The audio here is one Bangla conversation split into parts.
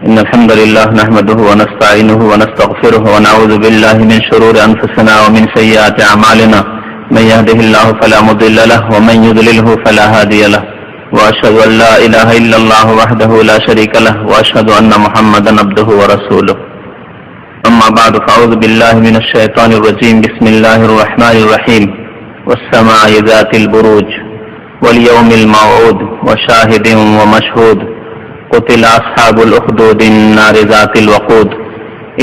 إن الحمد لله نحمده ونستعينه ونستغفره ونعوذ بالله من شرور أنفسنا ومن سيئات أعمالنا من يهده الله فلا مضل له ومن يضلله فلا هادي له وأشهد أن لا إله إلا الله وحده لا شريك له وأشهد أن محمدا عبده ورسوله أما بعد فأعوذ بالله من الشيطان الرجيم بسم الله الرحمن الرحيم والسماء ذات البروج واليوم الموعود وشاهد ومشهود قتل أصحاب الأخدود النار ذات الوقود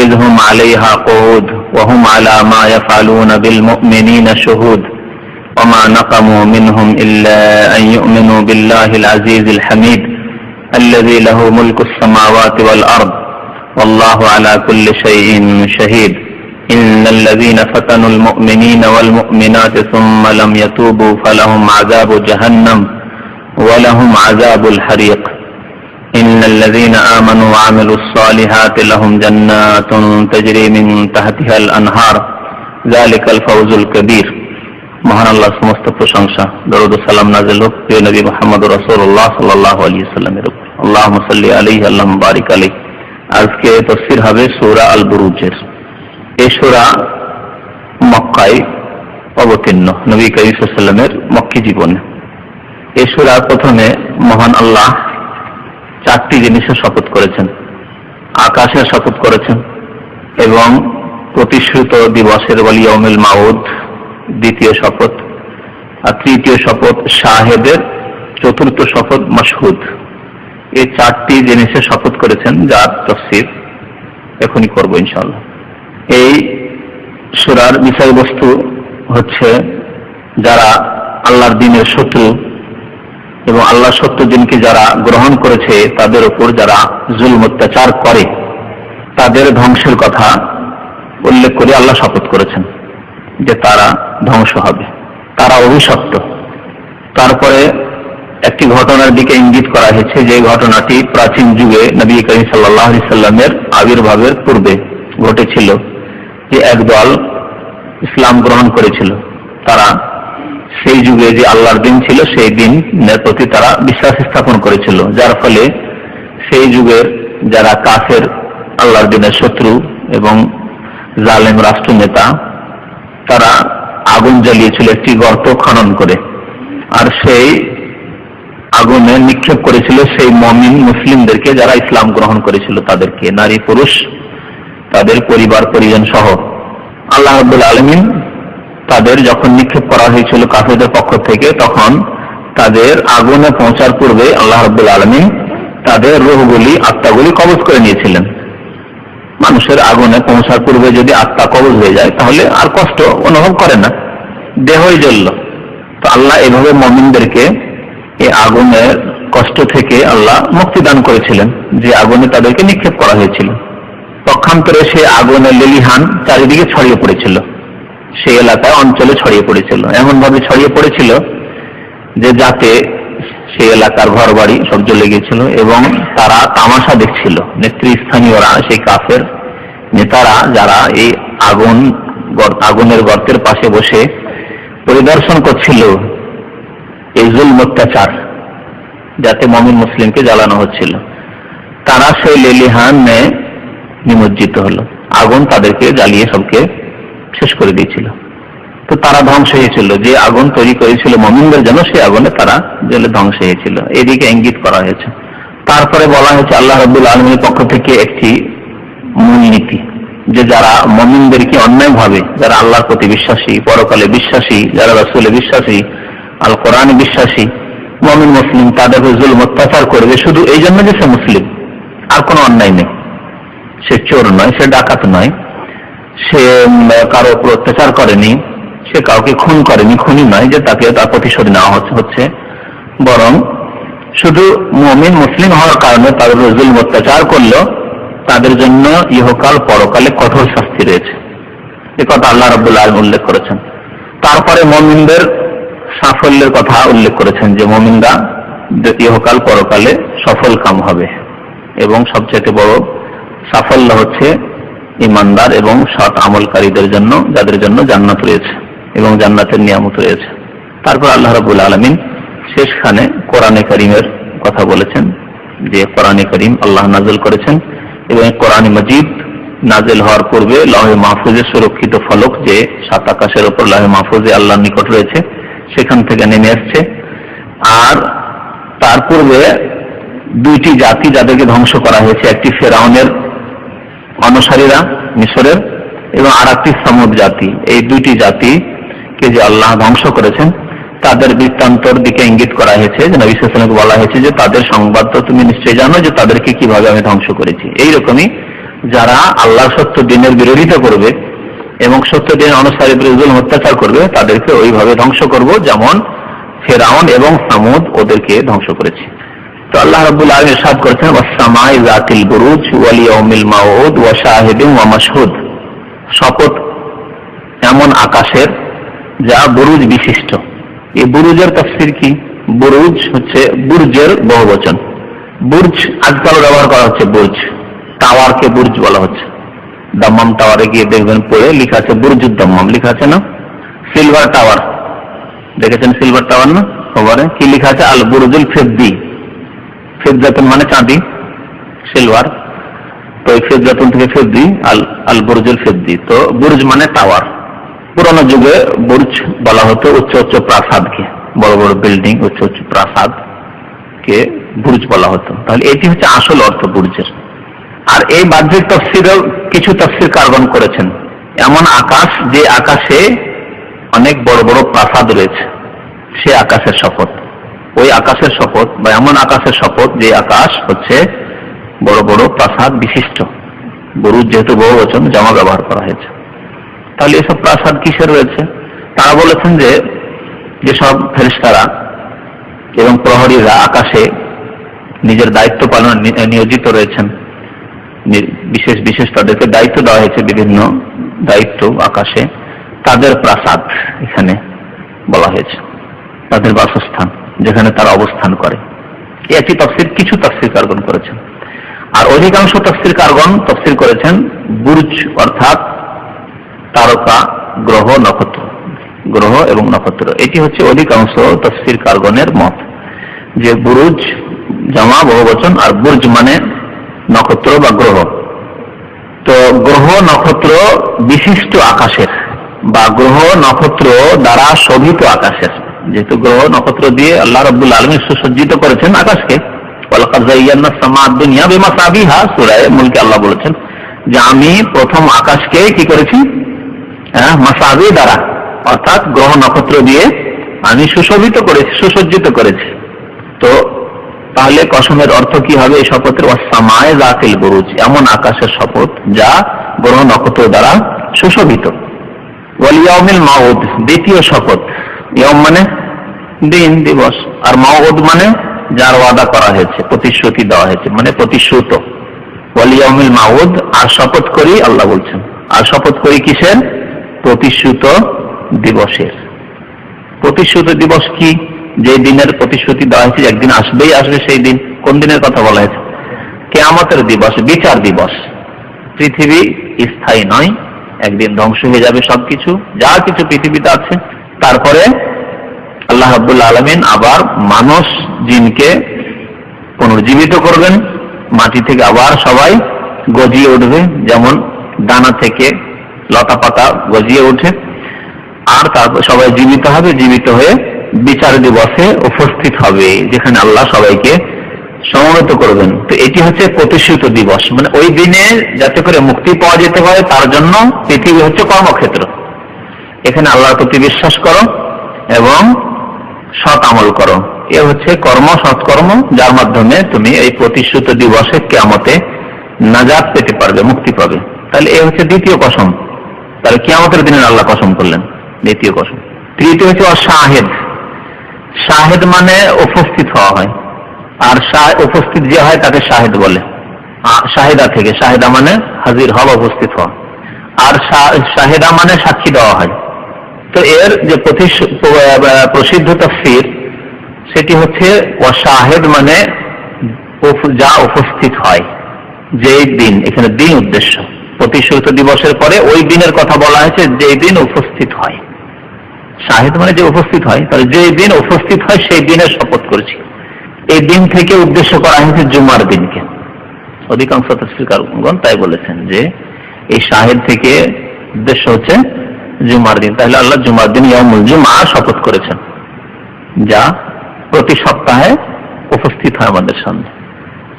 إذ هم عليها قعود وهم على ما يفعلون بالمؤمنين شهود وما نقموا منهم إلا أن يؤمنوا بالله العزيز الحميد الذي له ملك السماوات والأرض والله على كل شيء شهيد إن الذين فتنوا المؤمنين والمؤمنات ثم لم يتوبوا فلهم عذاب جهنم ولهم عذاب الحريق إن الذين آمنوا وعملوا الصالحات لهم جنات تجري من تحتها الأنهار ذلك الفوز الكبير। মহান আল্লাহ সমস্ত প্রশংসা, দরুদ ও সালাম নাযিল হোক প্রিয় নবী মুহাম্মদ রাসূলুল্লাহ সাল্লাল্লাহু আলাইহি ওয়াসাল্লামের উপর। আল্লাহুম্মা সাল্লি আলাইহি আল্লাহুম্মা বারিক আলাইহি। আজকে তাফসীর হবে সূরা আল বুরুজের। এই সূরা মক্কায় অবতীর্ণ, নবী কারীম সাল্লাল্লাহু আলাইহি ওয়াসাল্লামের মক্কি জীবনে। এই সূরা প্রথমে মহান আল্লাহ চারটি জিনিসের শপথ করেছেন। আকাশের শপথ করেছেন এবং প্রতিশ্রুত দিবসের ওয়াল ইয়াউমিল মাউদ দ্বিতীয় শপথ, আর তৃতীয় শপথ শাহেদের, চতুর্থ শপথ মাশহুদ। এই চারটি জিনিসের শপথ করেছেন, যার তাফসীর এখনই করব ইনশাআল্লাহ। এই সূরার বিষয়বস্তু হচ্ছে যারা আল্লাহর দ্বীনের শত্রু এবং আল্লাহ সত্য দিনকে যারা গ্রহণ করেছে তাদের উপর যারা জুলম অত্যাচার করে তাদের ধ্বংসের কথা উল্লেখ করে আল্লাহ শপথ করেছেন যে তারা ধ্বংস হবে, তারা অভিশপ্ত। তারপরে একটি ঘটনার দিকে ইঙ্গিত করা হয়েছে, যে ঘটনাটি প্রাচীন যুগে নবী করিম সাল্লাল্লাহু আলাইহি সাল্লামের আবির্ভাবের পূর্বে ঘটেছিল, যে একদল ইসলাম গ্রহণ করেছিল। তারা সেই যুগে যে আল্লাহর দিন ছিল সেই দিনের প্রতি তারা বিশ্বাস স্থাপন করেছিল, যার ফলে সেই যুগের যারা কাফের, আল্লাহর দিনের শত্রু এবং জালেম রাষ্ট্রনেতা, তারা আগুন জ্বালিয়েছিল একটি গর্ত খনন করে, আর সেই আগুনে নিক্ষেপ করেছিল সেই মুমিন মুসলিমদেরকে যারা ইসলাম গ্রহণ করেছিল, তাদেরকে, নারী পুরুষ তাদের পরিবার পরিজন সহ। আল্লাহ রাব্বুল আলামিন তাদের যখন নিক্ষেপ করা হয়েছিল কাফেরদের পক্ষ থেকে, তখন তাদের আগুনে পৌঁছার পূর্বে আল্লাহ রাব্বুল আলামিন তাদের রূহগুলি, আত্মাগুলি কবজ করে নিয়েছিলেন। মানুষের আগুনে পৌঁছার পূর্বে যদি আত্মা কবজ হয়ে যায় তাহলে আর কষ্ট অনুভব করে না, দেহই জ্বলল। তো আল্লাহ এভাবে মুমিনদেরকে এই আগুনের কষ্ট থেকে আল্লাহ মুক্তি দান করেছিলেন, যে আগুনে তাদেরকে নিক্ষেপ করা হয়েছিল। পক্ষান্তরে সেই আগুনের লেলিহান চারিদিকে ছড়িয়ে পড়েছিল, সেই এলাকায় অঞ্চলে ছড়িয়ে পড়েছিল, এমন ভাবে ছড়িয়ে পড়েছিল যে যাতে সেই এলাকার ঘর বাড়ি সব জ্বলে গিয়েছিল এবং তারা তামাশা দেখছিল। নেতৃস্থানীয়রা, সেই কাফের নেতারা যারা এই আগুনের গর্তের পাশে বসে পরিদর্শন করছিল এই জুলম অত্যাচার যাতে মুমিন মুসলিমকে জ্বালানো হচ্ছিল, তারা সেই লেলিহানে নিমজ্জিত হলো। আগুন তাদেরকে জ্বালিয়ে সবকে শেষ করে দিয়েছিল। তো তারা ধ্বংস হয়েছিল, যে আগুন তৈরি করেছিল মুমিনদের জন্য, সেই আগুনে তারা জ্বলে ধ্বংস হয়েছিল। এদিকে ইঙ্গিত করা হয়েছে। তারপরে বলা হয়েছে আল্লাহ রাব্বুল আলামিনের পক্ষ থেকে একটি মূলনীতি, যে যারা মুমিনদেরকে অন্যায়ভাবে, যারা আল্লাহর প্রতি বিশ্বাসী, পরকালে বিশ্বাসী, যারা রাসূলে বিশ্বাসী, আল কোরআনে বিশ্বাসী মুমিন মুসলিম, তাদের জুলম অত্যাচার করবে শুধু এই জন্য যে সে মুসলিম, আর কোনো অন্যায় নেই। সে চোর নয়, সে ডাকাত নয়, সে কারো উপর অত্যাচার করেনি, সে কাউকে খুন করেনি, খুনি নয় যে তাকে তার প্রতিশোধ নেওয়া হচ্ছে, বরং শুধু মুমিন মুসলিম হওয়ার কারণে তাদের জুলম অত্যাচার করলো, তাদের জন্য ইহকাল পরকালে কঠোর শাস্তি রয়েছে। এ কথা আল্লাহ রাব্বুল আলামিন উল্লেখ করেছেন। তারপরে মুমিনদের সাফল্যের কথা উল্লেখ করেছেন, যে মুমিনরা ইহকাল পরকালে সফল কাম হবে এবং সবচেয়ে বড় সাফল্য হচ্ছে ইমানদার এবং সৎ আমলকারীদের জন্য, যাদের জন্য জান্নাত রয়েছে এবং জান্নাতের নিয়ামত রয়েছে। তারপর আল্লাহ রাব্বুল আলামিন শেষখানে কোরআনে কারীমের কথা বলেছেন, যে কোরআনে করিম আল্লাহ নাযিল করেছেন এবং কোরআনে মজিদ নাযিল হওয়ার পূর্বে লৌহে মাহফুজে সুরক্ষিত ফলক যে সাত আকাশের উপর লৌহে মাহফুজে আল্লাহর নিকট রয়েছে সেখান থেকে নেমে আসছে। আর তার পূর্বে দুইটি জাতি যাদেরকে ধ্বংস করা হয়েছে, একটি ফেরাউনের অনুসারীরা মিশরের এবং আর একটি সামুদ জাতি। এই দুইটি জাতিকে যে আল্লাহ ধ্বংস করেছেন তাদের বৃত্তান্তর দিকে ইঙ্গিত করা হয়েছে, যে নবী সাল্লাল্লাহু আলাইহি ওয়াসাল্লামকে বলা হয়েছে যে তাদের সংবাদ তো তুমি নিশ্চয়ই জানো যে তাদেরকে কিভাবে আমি ধ্বংস করেছি। এইরকমই যারা আল্লাহর সত্য দিনের বিরোধিতা করবে এবং সত্য দিনের অনুসারীদের জুলুম অত্যাচার করবে তাদেরকে ওইভাবে ধ্বংস করব যেমন ফেরাউন এবং সামুদ ওদেরকে ধ্বংস করেছে। তো আল্লাহ রাব্বুল আলামিন ইরশাদ করেছেন ওয়াস-সামাই যাতিল বুরুজ ওয়াল ইয়াউমিল মাউউদ ওয়া শাহিদিন ওয়া মাশহুদ, শপথ এমন আকাশের যা বুরুজ বিশিষ্ট। এই বুরুজের তাফসীর কি? বুরুজ হচ্ছে বুর্জের বহুবচন। বুর্জ আজকাল ব্যবহার করা হচ্ছে, বুর্জ টাওয়ারকে বুর্জ বলা হচ্ছে। দাম্মাম টাওয়ারে গিয়ে দেখবেন পড়ে লেখা আছে বুরজুদ দাম্মাম লেখা আছে না? সিলভার টাওয়ার দেখেছেন? সিলভার টাওয়ার না? খবরে কি লেখা আছে? আল বুরুজুল ফিদ্দি, ফিদ্দাতুন মানে চাঁদি, সিলভার, তো ফিদ্দাতুন থেকে ফিদ্দি, আল বুরুজুল ফিদ্দি। তো বুর্জ মানে টাওয়ার। পুরানো যুগে বুর্জ বলা হতো উচ্চ উচ্চ প্রাসাদকে, বড় বড় বিল্ডিং উচ্চ উচ্চ প্রাসাদ কে বুর্জ বলা হতো। তাহলে এটি হচ্ছে আসল অর্থ বুর্জের। আর এই বাহ্যিক তাফসীরেও কিছু তাফসীর কারগণ করেছেন, এমন আকাশ যে আকাশে অনেক বড় বড় প্রাসাদ রয়েছে, সে আকাশের শপথ। ওই আকাশের শপথ বা এমন আকাশের শপথ যে আকাশ হচ্ছে বড় বড় প্রাসাদ বিশিষ্ট। বুরুজ যেহেতু বহুবচন, জামা ব্যবহার করা হয়েছে। তাহলে এসব প্রাসাদ কিসের রয়েছে? তারা বলেছেন যে যেসব ফেরেশতারা এবং প্রহরীরা আকাশে নিজের দায়িত্ব পালনে নিয়োজিত রয়েছেন, বিশেষ বিশেষ তাদেরকে দায়িত্ব দেওয়া হয়েছে, বিভিন্ন দায়িত্ব আকাশে, তাদের প্রাসাদ এখানে বলা হয়েছে, তাদের বাসস্থান যেখানে তারা অবস্থান করে। একটি তাফসীর কিছু তাফসীর কারগণ করেছেন। আর অধিকাংশ তাফসীর কারগণ তাফসীর করেছেন বুর্জ অর্থাৎ তারকা, গ্রহ, নক্ষত্র, গ্রহ এবং নক্ষত্র। এটি হচ্ছে অধিকাংশ তাফসীর কারগণের মত, যে বুরুজ জামা বহুবচন আর বুর্জ মানে নক্ষত্র বা গ্রহ। তো গ্রহ নক্ষত্র বিশিষ্ট আকাশের বা গ্রহ নক্ষত্র দ্বারা শোভিত আকাশের, যেহেতু গ্রহ নক্ষত্র দিয়ে আল্লাহ রাব্বুল আলামিন সুসজ্জিত করেছেন আকাশকে। ওয়ালাকাদ যায়্যানা সামা'আদ দুনিয়া বিমাসাবিহা, সূরা মুলকে আল্লাহ বলেছেন যে আমি প্রথম আকাশকে কি করেছি? মাসাবি দ্বারা, অর্থাৎ গ্রহ নক্ষত্র দিয়ে আমি সুশোভিত করেছি, সুসজ্জিত করেছি। তো তাহলে কসমের অর্থ কি হবে এই শপথের? ওয়াস-সামা'i যাতিল বুরুজ, এমন আকাশের শপথ যা গ্রহ নক্ষত্র দ্বারা সুশোভিত। ওয়াল ইয়াউমিল মাউউদ, দ্বিতীয় শপথ। ইয়াউম মানে দিন, দিবস, আর মাউউদ মানে যার ওয়াদা করা হয়েছে, প্রতিশ্রুতি দেওয়া হয়েছে, মানে প্রতিশ্রুত। ওয়াল ইয়াউমিল মাউউদ, আর শপথ করি, আল্লাহ বলছেন, আর শপথ করি কিসের? প্রতিশ্রুত দিবসের। প্রতিশ্রুত দিবস কি? যে দিনের প্রতিশ্রুতি দেওয়া হয়েছে একদিন আসবেই আসবে, সেই দিন। কোন দিনের কথা বলা হয়েছে? কিয়ামতের দিবস, বিচার দিবস। পৃথিবী স্থায়ী নয়, একদিন ধ্বংস হয়ে যাবে সবকিছু, যা কিছু পৃথিবীতে আছে। তারপরে আল্লাহ রাব্বুল আলামিন আবার মানুষ জিনকে পুনর্জীবিত করবেন, মাটি থেকে আবার সবাই গজিয়ে উঠবে, যেমন দানা থেকে লতা পাতা গজিয়ে ওঠে। আর তারপর সবাই জীবিত হবে, জীবিত হয়ে বিচার দিবসে উপস্থিত হবে, যেখানে আল্লাহ সবাইকে সমবেত করবেন। তো এটি হচ্ছে প্রতিশ্রুত দিবস, মানে ওই দিনে যাতে করে মুক্তি পাওয়া যেতে পারে তার জন্য পৃথিবী হচ্ছে কর্মক্ষেত্র। এখানে আল্লাহর প্রতি বিশ্বাস করো এবং সৎ আমল করো, এ হচ্ছে কর্ম, সৎকর্ম, যার মাধ্যমে তুমি এই প্রতিশ্রুত দিবসে কিয়ামতে নাজাত পেতে পারবে, মুক্তি পাবে। তাহলে এ হচ্ছে দ্বিতীয় কসম। তাহলে কিয়ামতের দিনে আল্লাহ কসম করলেন, দ্বিতীয় কসম। তৃতীয় হচ্ছে শাহেদ। শাহেদ মানে উপস্থিত হওয়া হয়, আর উপস্থিত যে হয় তাকে শাহেদ বলে। শাহেদা থেকে, শাহেদা মানে হাজির হওয়া, উপস্থিত হওয়া, আর শাহেদা মানে সাক্ষী দেওয়া হয়। তো এর যে প্রসিদ্ধ তাফসীর সেটি হচ্ছে শাহেদ মানে যা উপস্থিত হয়, যেই দিন, এখানে দিন উদ্দেশ্য। প্রতিশ্রুত দিবসের পরে ওই দিনের কথা বলা হয়েছে যেই দিন উপস্থিত হয়। শাহেদ মানে যে উপস্থিত হয়, তাহলে যেই দিন উপস্থিত হয় সেই দিনের শপথ করেছি। এই দিন থেকে উদ্দেশ্য করা হয়েছে জুমার দিনকে। অধিকাংশ তাফসীরকারগণ তাই বলেছেন যে এই শাহেদ থেকে উদ্দেশ্য হচ্ছে জুমার দিন। তাহলে আল্লাহ জুমার দিন ইয়াউমুল জুমআ শপথ করেছেন, যা প্রতি সপ্তাহে উপস্থিত হয় আমাদের সামনে।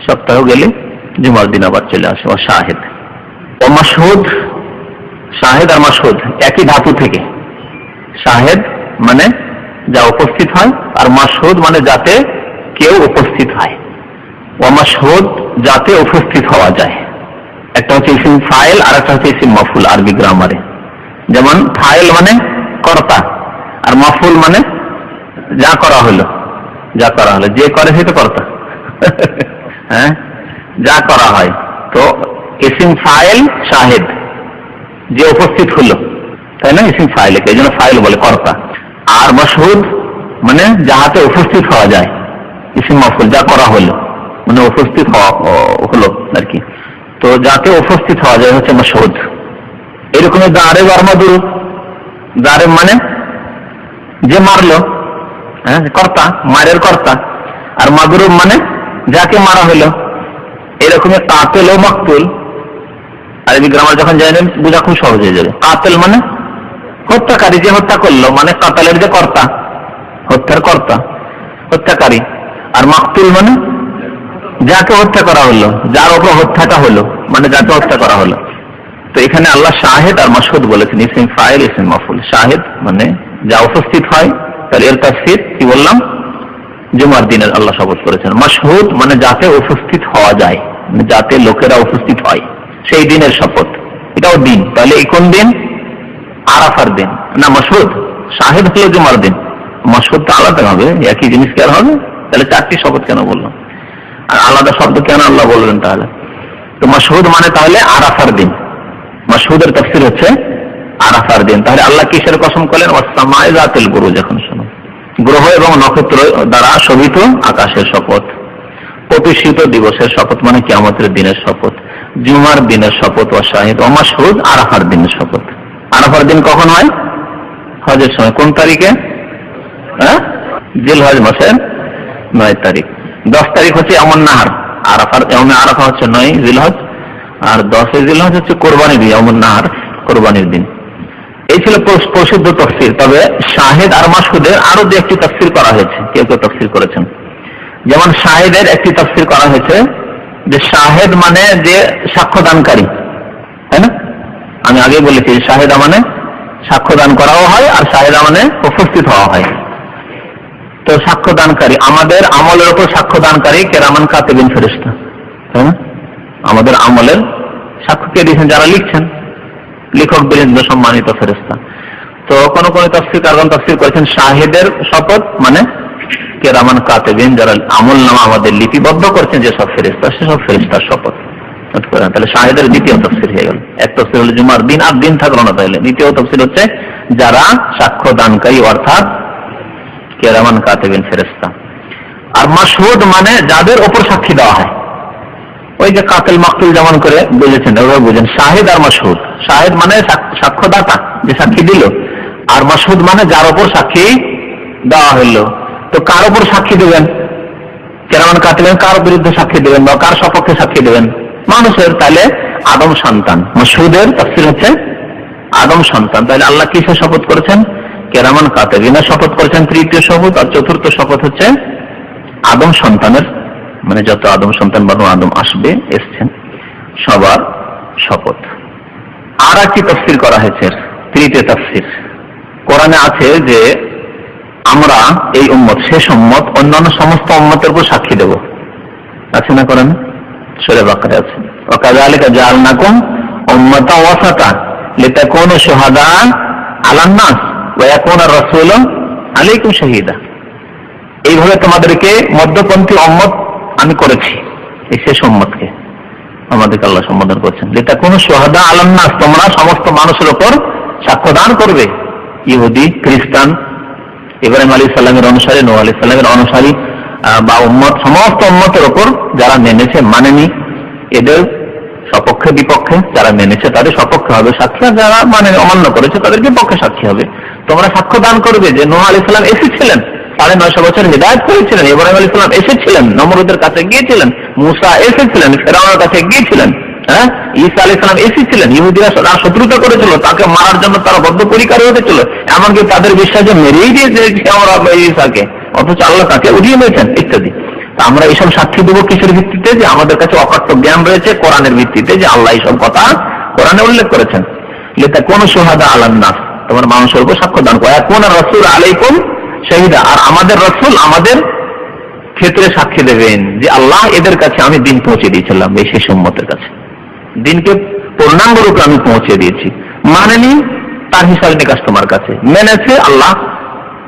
সপ্তাহ গেলে জুমার দিন আবার চলে আসে। ও শাহেদ ও মাশহুদ, শাহেদ আর মাশহুদ একই ধাতু থেকে। শাহেদ মানে যা উপস্থিত হয়, আর মাশহুদ মানে যাতে কেউ উপস্থিত হয়। ও মাশহুদ যাতে উপস্থিত হওয়া যায়। একটা হচ্ছে ইসিম ফাইল আর একটা হচ্ছে ইসিম মাফউল আরবি গ্রামারে। যেমন ফাইল মানে কর্তা, আর মাফউল মানে যা করা হলো, যা করা হলো, যে করে সেটা কর্তা। হ্যাঁ, যা করা হয়। তো ইসিম ফাইল শাহেদ, যে উপস্থিত হলো, তাই না? ইসিম ফাইল, এই জন্য ফাইল বলে কর্তা। আর মাশহুদ মানে যাহাতে উপস্থিত হওয়া যায়, ইসিম মাফউল যা করা হলো, মানে উপস্থিত হওয়া হলো আর কি। তো যাতে উপস্থিত হওয়া যায় হচ্ছে মাশহুদ। এরকম দাঁড়ে বর্মাদুর, দাঁড়ে মানে যে মারলো, হ্যাঁ, কর্তা, মারের কর্তা। আর মাদরুব মানে যাকে মারা হলো। এরকম কাতেল ও মাকতুল আরবি গ্রামার যখন জানেন বোঝা খুব সহজ হয়ে যাবে। কাতেল মানে হত্যাকারী, যে হত্যা করলো, মানে কাতালের যে কর্তা, হত্যার কর্তা, হত্যাকারী। আর মাকতুল মানে যাকে হত্যা করা হলো, যার উপর হত্যাটা হলো, মানে যাকে হত্যা করা হলো। তো এখানে আল্লাহ শাহেদ আর মাশহুদ বলেছেন, ইসিম ফাইল ইসিম মাফউল। শাহেদ মানে যা উপস্থিত হয়, তাহলে এর তাফসীর কি বললাম? জুমার দিনের আল্লাহ শপথ করেছেন। মাশহুদ মানে যাতে উপস্থিত হওয়া যায়, মানে যাতে লোকেরা উপস্থিত হয়, সেই দিনের শপথ। এটাও দিন। তাহলে এই কোন দিন? আরাফার দিন না মাশহুদ? শাহেদ হলো জুমার দিন, মাশহুদ তো আলাদা হবে, একই জিনিস কেন হবে? তাহলে চারটি শপথ কেন বললাম? আর আলাদা শব্দ কেন আল্লাহ বললেন তাহলে? তো মাশহুদ মানে তাহলে আরাফার দিন। মাশহুদের তাফসীর হচ্ছে আরাফার দিন। তাহলে আল্লাহ কিসের কসম করলেন? ওয়াস-সামা'i যাতিল বুরুজ। এখন শোনো, গ্রহ এবং নক্ষত্র দ্বারা শোভিত আকাশের শপথ, প্রতিষ্ঠিত দিবসের শপথ মানে কিয়ামতের দিনের শপথ, জুমার দিনের শপথ, ওয়া শাহিদ ওয়া মাশহুদ আরাফার দিনের শপথ। আরাফার দিন কখন হয়? হজের সময়। কোন তারিখে? জিলহজ মাসের 9 তারিখ। 10 তারিখ হচ্ছে ইয়ামুন নাহার। আরাফার ইয়ামে আরাফা হচ্ছে 9 জিলহজ, আর 10 জিলহজ হচ্ছে কোরবানির দিন, ইয়ামুন নাহার, কোরবানির দিন। এই ছিল প্রসিদ্ধ তাফসীর। তবে শাহেদ আর মাশহুদের আরো দু একটি তাফসীর করা হয়েছে, কেউ কেউ তাফসীর করেছেন। যেমন শাহেদের একটি তাফসীর করা হয়েছে যে শাহেদ মানে যে সাক্ষ্যদানকারী, তাই না? আমি আগে বলেছি শাহেদা মানে সাক্ষ্যদান করাও হয়, আর শাহেদা মানে উপস্থিত হওয়া হয়। তো সাক্ষ্যদানকারী, আমাদের আমলের উপর সাক্ষ্যদানকারী কিরামান কাতিবিন ফেরেশতা, তাই না? আমাদের আমলের সাক্ষ্য কে দিয়েছেন? যারা লিখছেন, লেখক বীরেন্দ্র সম্মানিত ফেরেশতা। তো কোন কোন তাফসীরকারগণ তাফসীর করেছেন শাহেদের শপথ মানে কিরামান কাতিবিন, যারা আমল নামা আমাদের লিপিবদ্ধ করছেন, যে সব ফেরেশতা, সেসব ফেরেশতার শপথ। তাহলে শাহেদের দ্বিতীয় তাফসীর হয়ে গেল। এক তাফসীর হলো জুমার দিন, আর দিন থাকলো না। তাহলে দ্বিতীয় তাফসীর হচ্ছে যারা সাক্ষ্য দানকারী, অর্থাৎ কিরামান কাতিবিন ফেরেশতা। আর মাশহুদ মানে যাদের উপর সাক্ষী দেওয়া হয়। ওই যে কাতিল মাকতুল যেমন করে বুঝেছেন, ওইভাবে বুঝেন। শাহেদ আর মাশহুদ, শাহেদ মানে সাক্ষ্যদাতা, যে সাক্ষী দিল, আর মাশহুদ মানে যার উপর সাক্ষী দেওয়া হইলো। তো কার উপর সাক্ষী দেবেন? কিরামান কাতিবিন কার বিরুদ্ধে সাক্ষী দেবেন বা কার সপক্ষে সাক্ষী দেবেন? মানুষের। তাহলে আদম সন্তান। মাশহুদের তাফসীর হচ্ছে আদম সন্তান। তাহলে আল্লাহ কিসের শপথ করেছেন? কিরামান কাতিবিনের শপথ করেছেন তৃতীয় শপথ। আর চতুর্থ শপথ হচ্ছে আদম সন্তানের, মানে যত আদম সন্তান বানু আদম আসবে, এসছেন, সবার শপথ। আর একটি তাফসীর করা হয়েছে, তৃতীয় তাফসীর। কোরআনে আছে যে আমরা এই উম্মত, শেষ উম্মত, অন্যান্য সমস্ত উম্মতের উপর সাক্ষী দেব। আছে না কোরআনে? সূরা বাকারা আছে, ওয়া কাযালিকা জাআলনাকুম উম্মাতান ওয়াসাতা লিতাকুনু শুহাদা আলান নাস ওয়া ইয়াকুনা আর-রাসূলু আলাইকুম শাহীদা। এইভাবে তোমাদেরকে মধ্যপন্থী উম্মত আমি করেছি, এই শেষ উম্মতকে আমাদেরকে আল্লাহ সম্বোধন করছেন। লিতাকুনু শুহাদা আলান নাস, তোমরা সমস্ত মানুষের উপর সাক্ষ্যদান করবে। ইহুদি, খ্রিস্টান, ইব্রাহিম আলাইহিস সালামের অনুসারী, নূহ আলাইহিস সালামের অনুসারী বা উম্মত, সমস্ত উম্মতের উপর যারা মেনেছে, মানেনি, এদের সপক্ষে বিপক্ষে, যারা মেনেছে তাদের সপক্ষে হবে সাক্ষী, আর যারা মানে অমান্য করেছে তাদের বিপক্ষে সাক্ষী হবে। তোমরা সাক্ষ্য দান করবে যে নূহ আলাইহিস সালাম এসেছিলেন, 950 বছর হিদায়াত করেছিলেন। ইব্রাহিম আলাইহিস সালাম এসেছিলেন, নমরুদের কাছে গিয়েছিলেন, মুসা এসেছিলেন, ফেরাউনের কাছে গিয়েছিলেন, ঈসা আলাইহিস সালাম এসেছিলেন। ইহুদিরা শত্রুতা করেছিল, তাকে মারার জন্য তারা বদ্ধপরিকর হয়েছিল, এমনকি তাদের বিশ্বাসে মেরেই দিয়েছে আমরা ঈসাকে, অথচ আল্লাহ তাকে উঠিয়ে নিয়েছেন ইত্যাদি। আমরা এইসব সাক্ষী দেবো কিসের ভিত্তিতে? যে আমাদের কাছে অকাট্য জ্ঞান রয়েছে কোরআনের ভিত্তিতে, যে আল্লাহ এইসব কথা কোরআনে উল্লেখ করেছেন। লিতাকুনু শুহাদা আলান নাস, তোমার মানুষের উপর সাক্ষ্য দান করো। এখন রাসূল আলাইকুম শাহিদা, আর আমাদের রাসূল আমাদের ক্ষেত্রে সাক্ষী দেবেন যে আল্লাহ এদের কাছে আমি দিন পৌঁছে দিয়েছিলাম, এই শেষ উম্মতের কাছে দিনকে পূর্ণাঙ্গ রূপে আমি পৌঁছে দিয়েছি। মানেনি, তার হিসাব নিকাশ তোমার কাছে, মেনেছে, আল্লাহ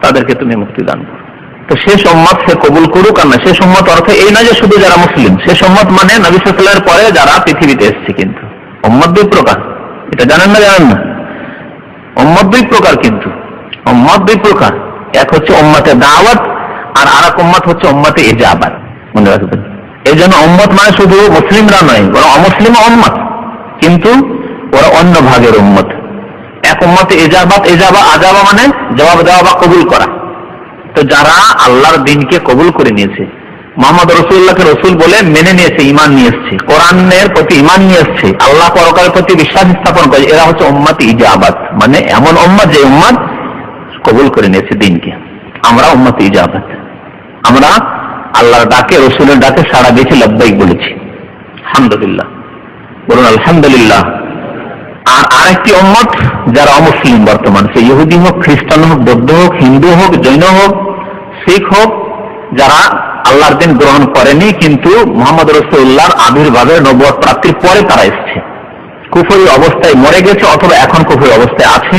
তাদেরকে তুমি মুক্তি দান করো। তো শেষ উম্মত সে কবুল করুক আর না। শেষ উম্মত অর্থ এই না যে শুধু যারা মুসলিম, শেষ উম্মত মানে নবী সাল্লাল্লাহু আলাইহি ওয়াসাল্লামের পরে যারা পৃথিবীতে এসেছে। কিন্তু উম্মত দুই প্রকার, এটা জানেন না? জানেন না? উম্মত দুই প্রকার, কিন্তু উম্মত দুই প্রকার। এক হচ্ছে উম্মতে দাওয়াত, আর আরেক উম্মত হচ্ছে উম্মতে ইজাবাত। মনে রাখবেন, এই জন্য উম্মত মানে শুধু মুসলিমরা নয়, বরং অমুসলিম উম্মত, কিন্তু ওরা অন্য ভাগের উম্মত। এক উম্মতে ইজাবাত, আজাবা মানে জবাব দেওয়া বা কবুল করা। তো যারা আল্লাহর দিনকে কবুল করে নিয়েছে, মুহাম্মদ রাসূলুল্লাহকে রাসূল বলে মেনে নিয়েছে, ঈমান নিয়ে এসেছে, কোরআনের প্রতি ঈমান নিয়ে এসেছে, আল্লাহ পরকালের প্রতি বিশ্বাস স্থাপন করে, এরা হচ্ছে উম্মতে ইজাবাত, মানে এমন উম্মত যে উম্মত কবুল করে নিয়েছে দিনকে। আমরা উম্মতে ইজাবাত, আমরা আল্লাহর ডাকে, রাসূলের ডাকে সাড়া দিয়েছি, লব্বাইক বলেছি, আলহামদুলিল্লাহ, বলুন আলহামদুলিল্লাহ। আর আরেকটি উম্মত যারা অমুসলিম বর্তমান, সে ইহুদি হোক, খ্রিস্টান হোক, বৌদ্ধ হোক, হিন্দু হোক, জৈন হোক, শিখ হোক, যারা আল্লাহর দিন গ্রহণ করেনি, কিন্তু মুহাম্মদ রাসূলুল্লাহর আবির্ভাবের নবুয়ত প্রাপ্তির পরে তারা এসেছে, কুফরি অবস্থায় মরে গেছে অথবা এখন কুফরি অবস্থায় আছে,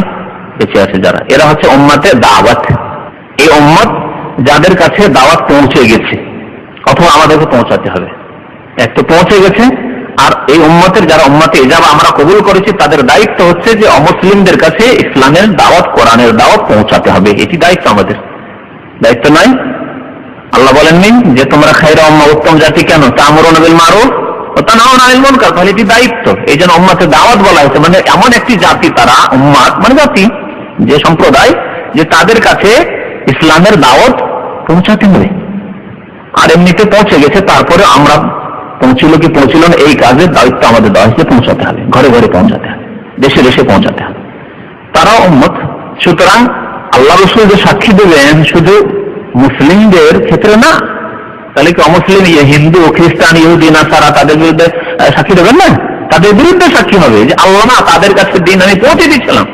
বেঁচে আছে যারা, এরা হচ্ছে উম্মতে দাওয়াত। এই উম্মত যাদের কাছে দাওয়াত পৌঁছে গেছে, অথবা আমাদেরকে পৌঁছাতে হবে। এক তো পৌঁছে গেছে, আর এই উম্মতের যারা উম্মতে ইজাবা আমরা কবুল করেছি, তাদের দায়িত্ব হচ্ছে যে অমুসলিমদের কাছে ইসলামের দাওয়াত, কোরআনের দাওয়াত পৌঁছাতে হবে। এটি দায়িত্ব আমাদের, দায়িত্ব নয়? আল্লাহ বলেননি যে তোমরা খায়রা উম্মাহ, উত্তম জাতি কেন? তা'মুরুনা বিল মারুফ ওয়া তানহাউনা আনিল মুনকার। তাহলে এটি দায়িত্ব। এই জন্য উম্মতে দাওয়াত বলা হয়েছে, মানে এমন একটি জাতি, তারা উম্মাত মানে জাতি, যে সম্প্রদায়, যে তাদের কাছে ইসলামের দাওয়াত পৌঁছাতে হবে। আর এমনিতে পৌঁছে গেছে, তারপরে আমরা পৌঁছিল কি পৌঁছিল না, এই কাজের দায়িত্ব আমাদের দেওয়া হয়েছে, পৌঁছাতে হবে, ঘরে ঘরে পৌঁছাতে হবে, দেশে দেশে পৌঁছাতে হবে। তারাও উম্মত। সুতরাং আল্লাহ রাসূল যে সাক্ষী দেবেন শুধু মুসলিমদের ক্ষেত্রে না, তাহলে কি অমুসলিম, হিন্দু, খ্রিস্টান, ইহুদি, নাসারা তাদের বিরুদ্ধে সাক্ষী দেবেন না? তাদের বিরুদ্ধে সাক্ষী হবে যে আল্লাহ না, তাদের কাছে দিন আমি পৌঁছে দিয়েছিলাম,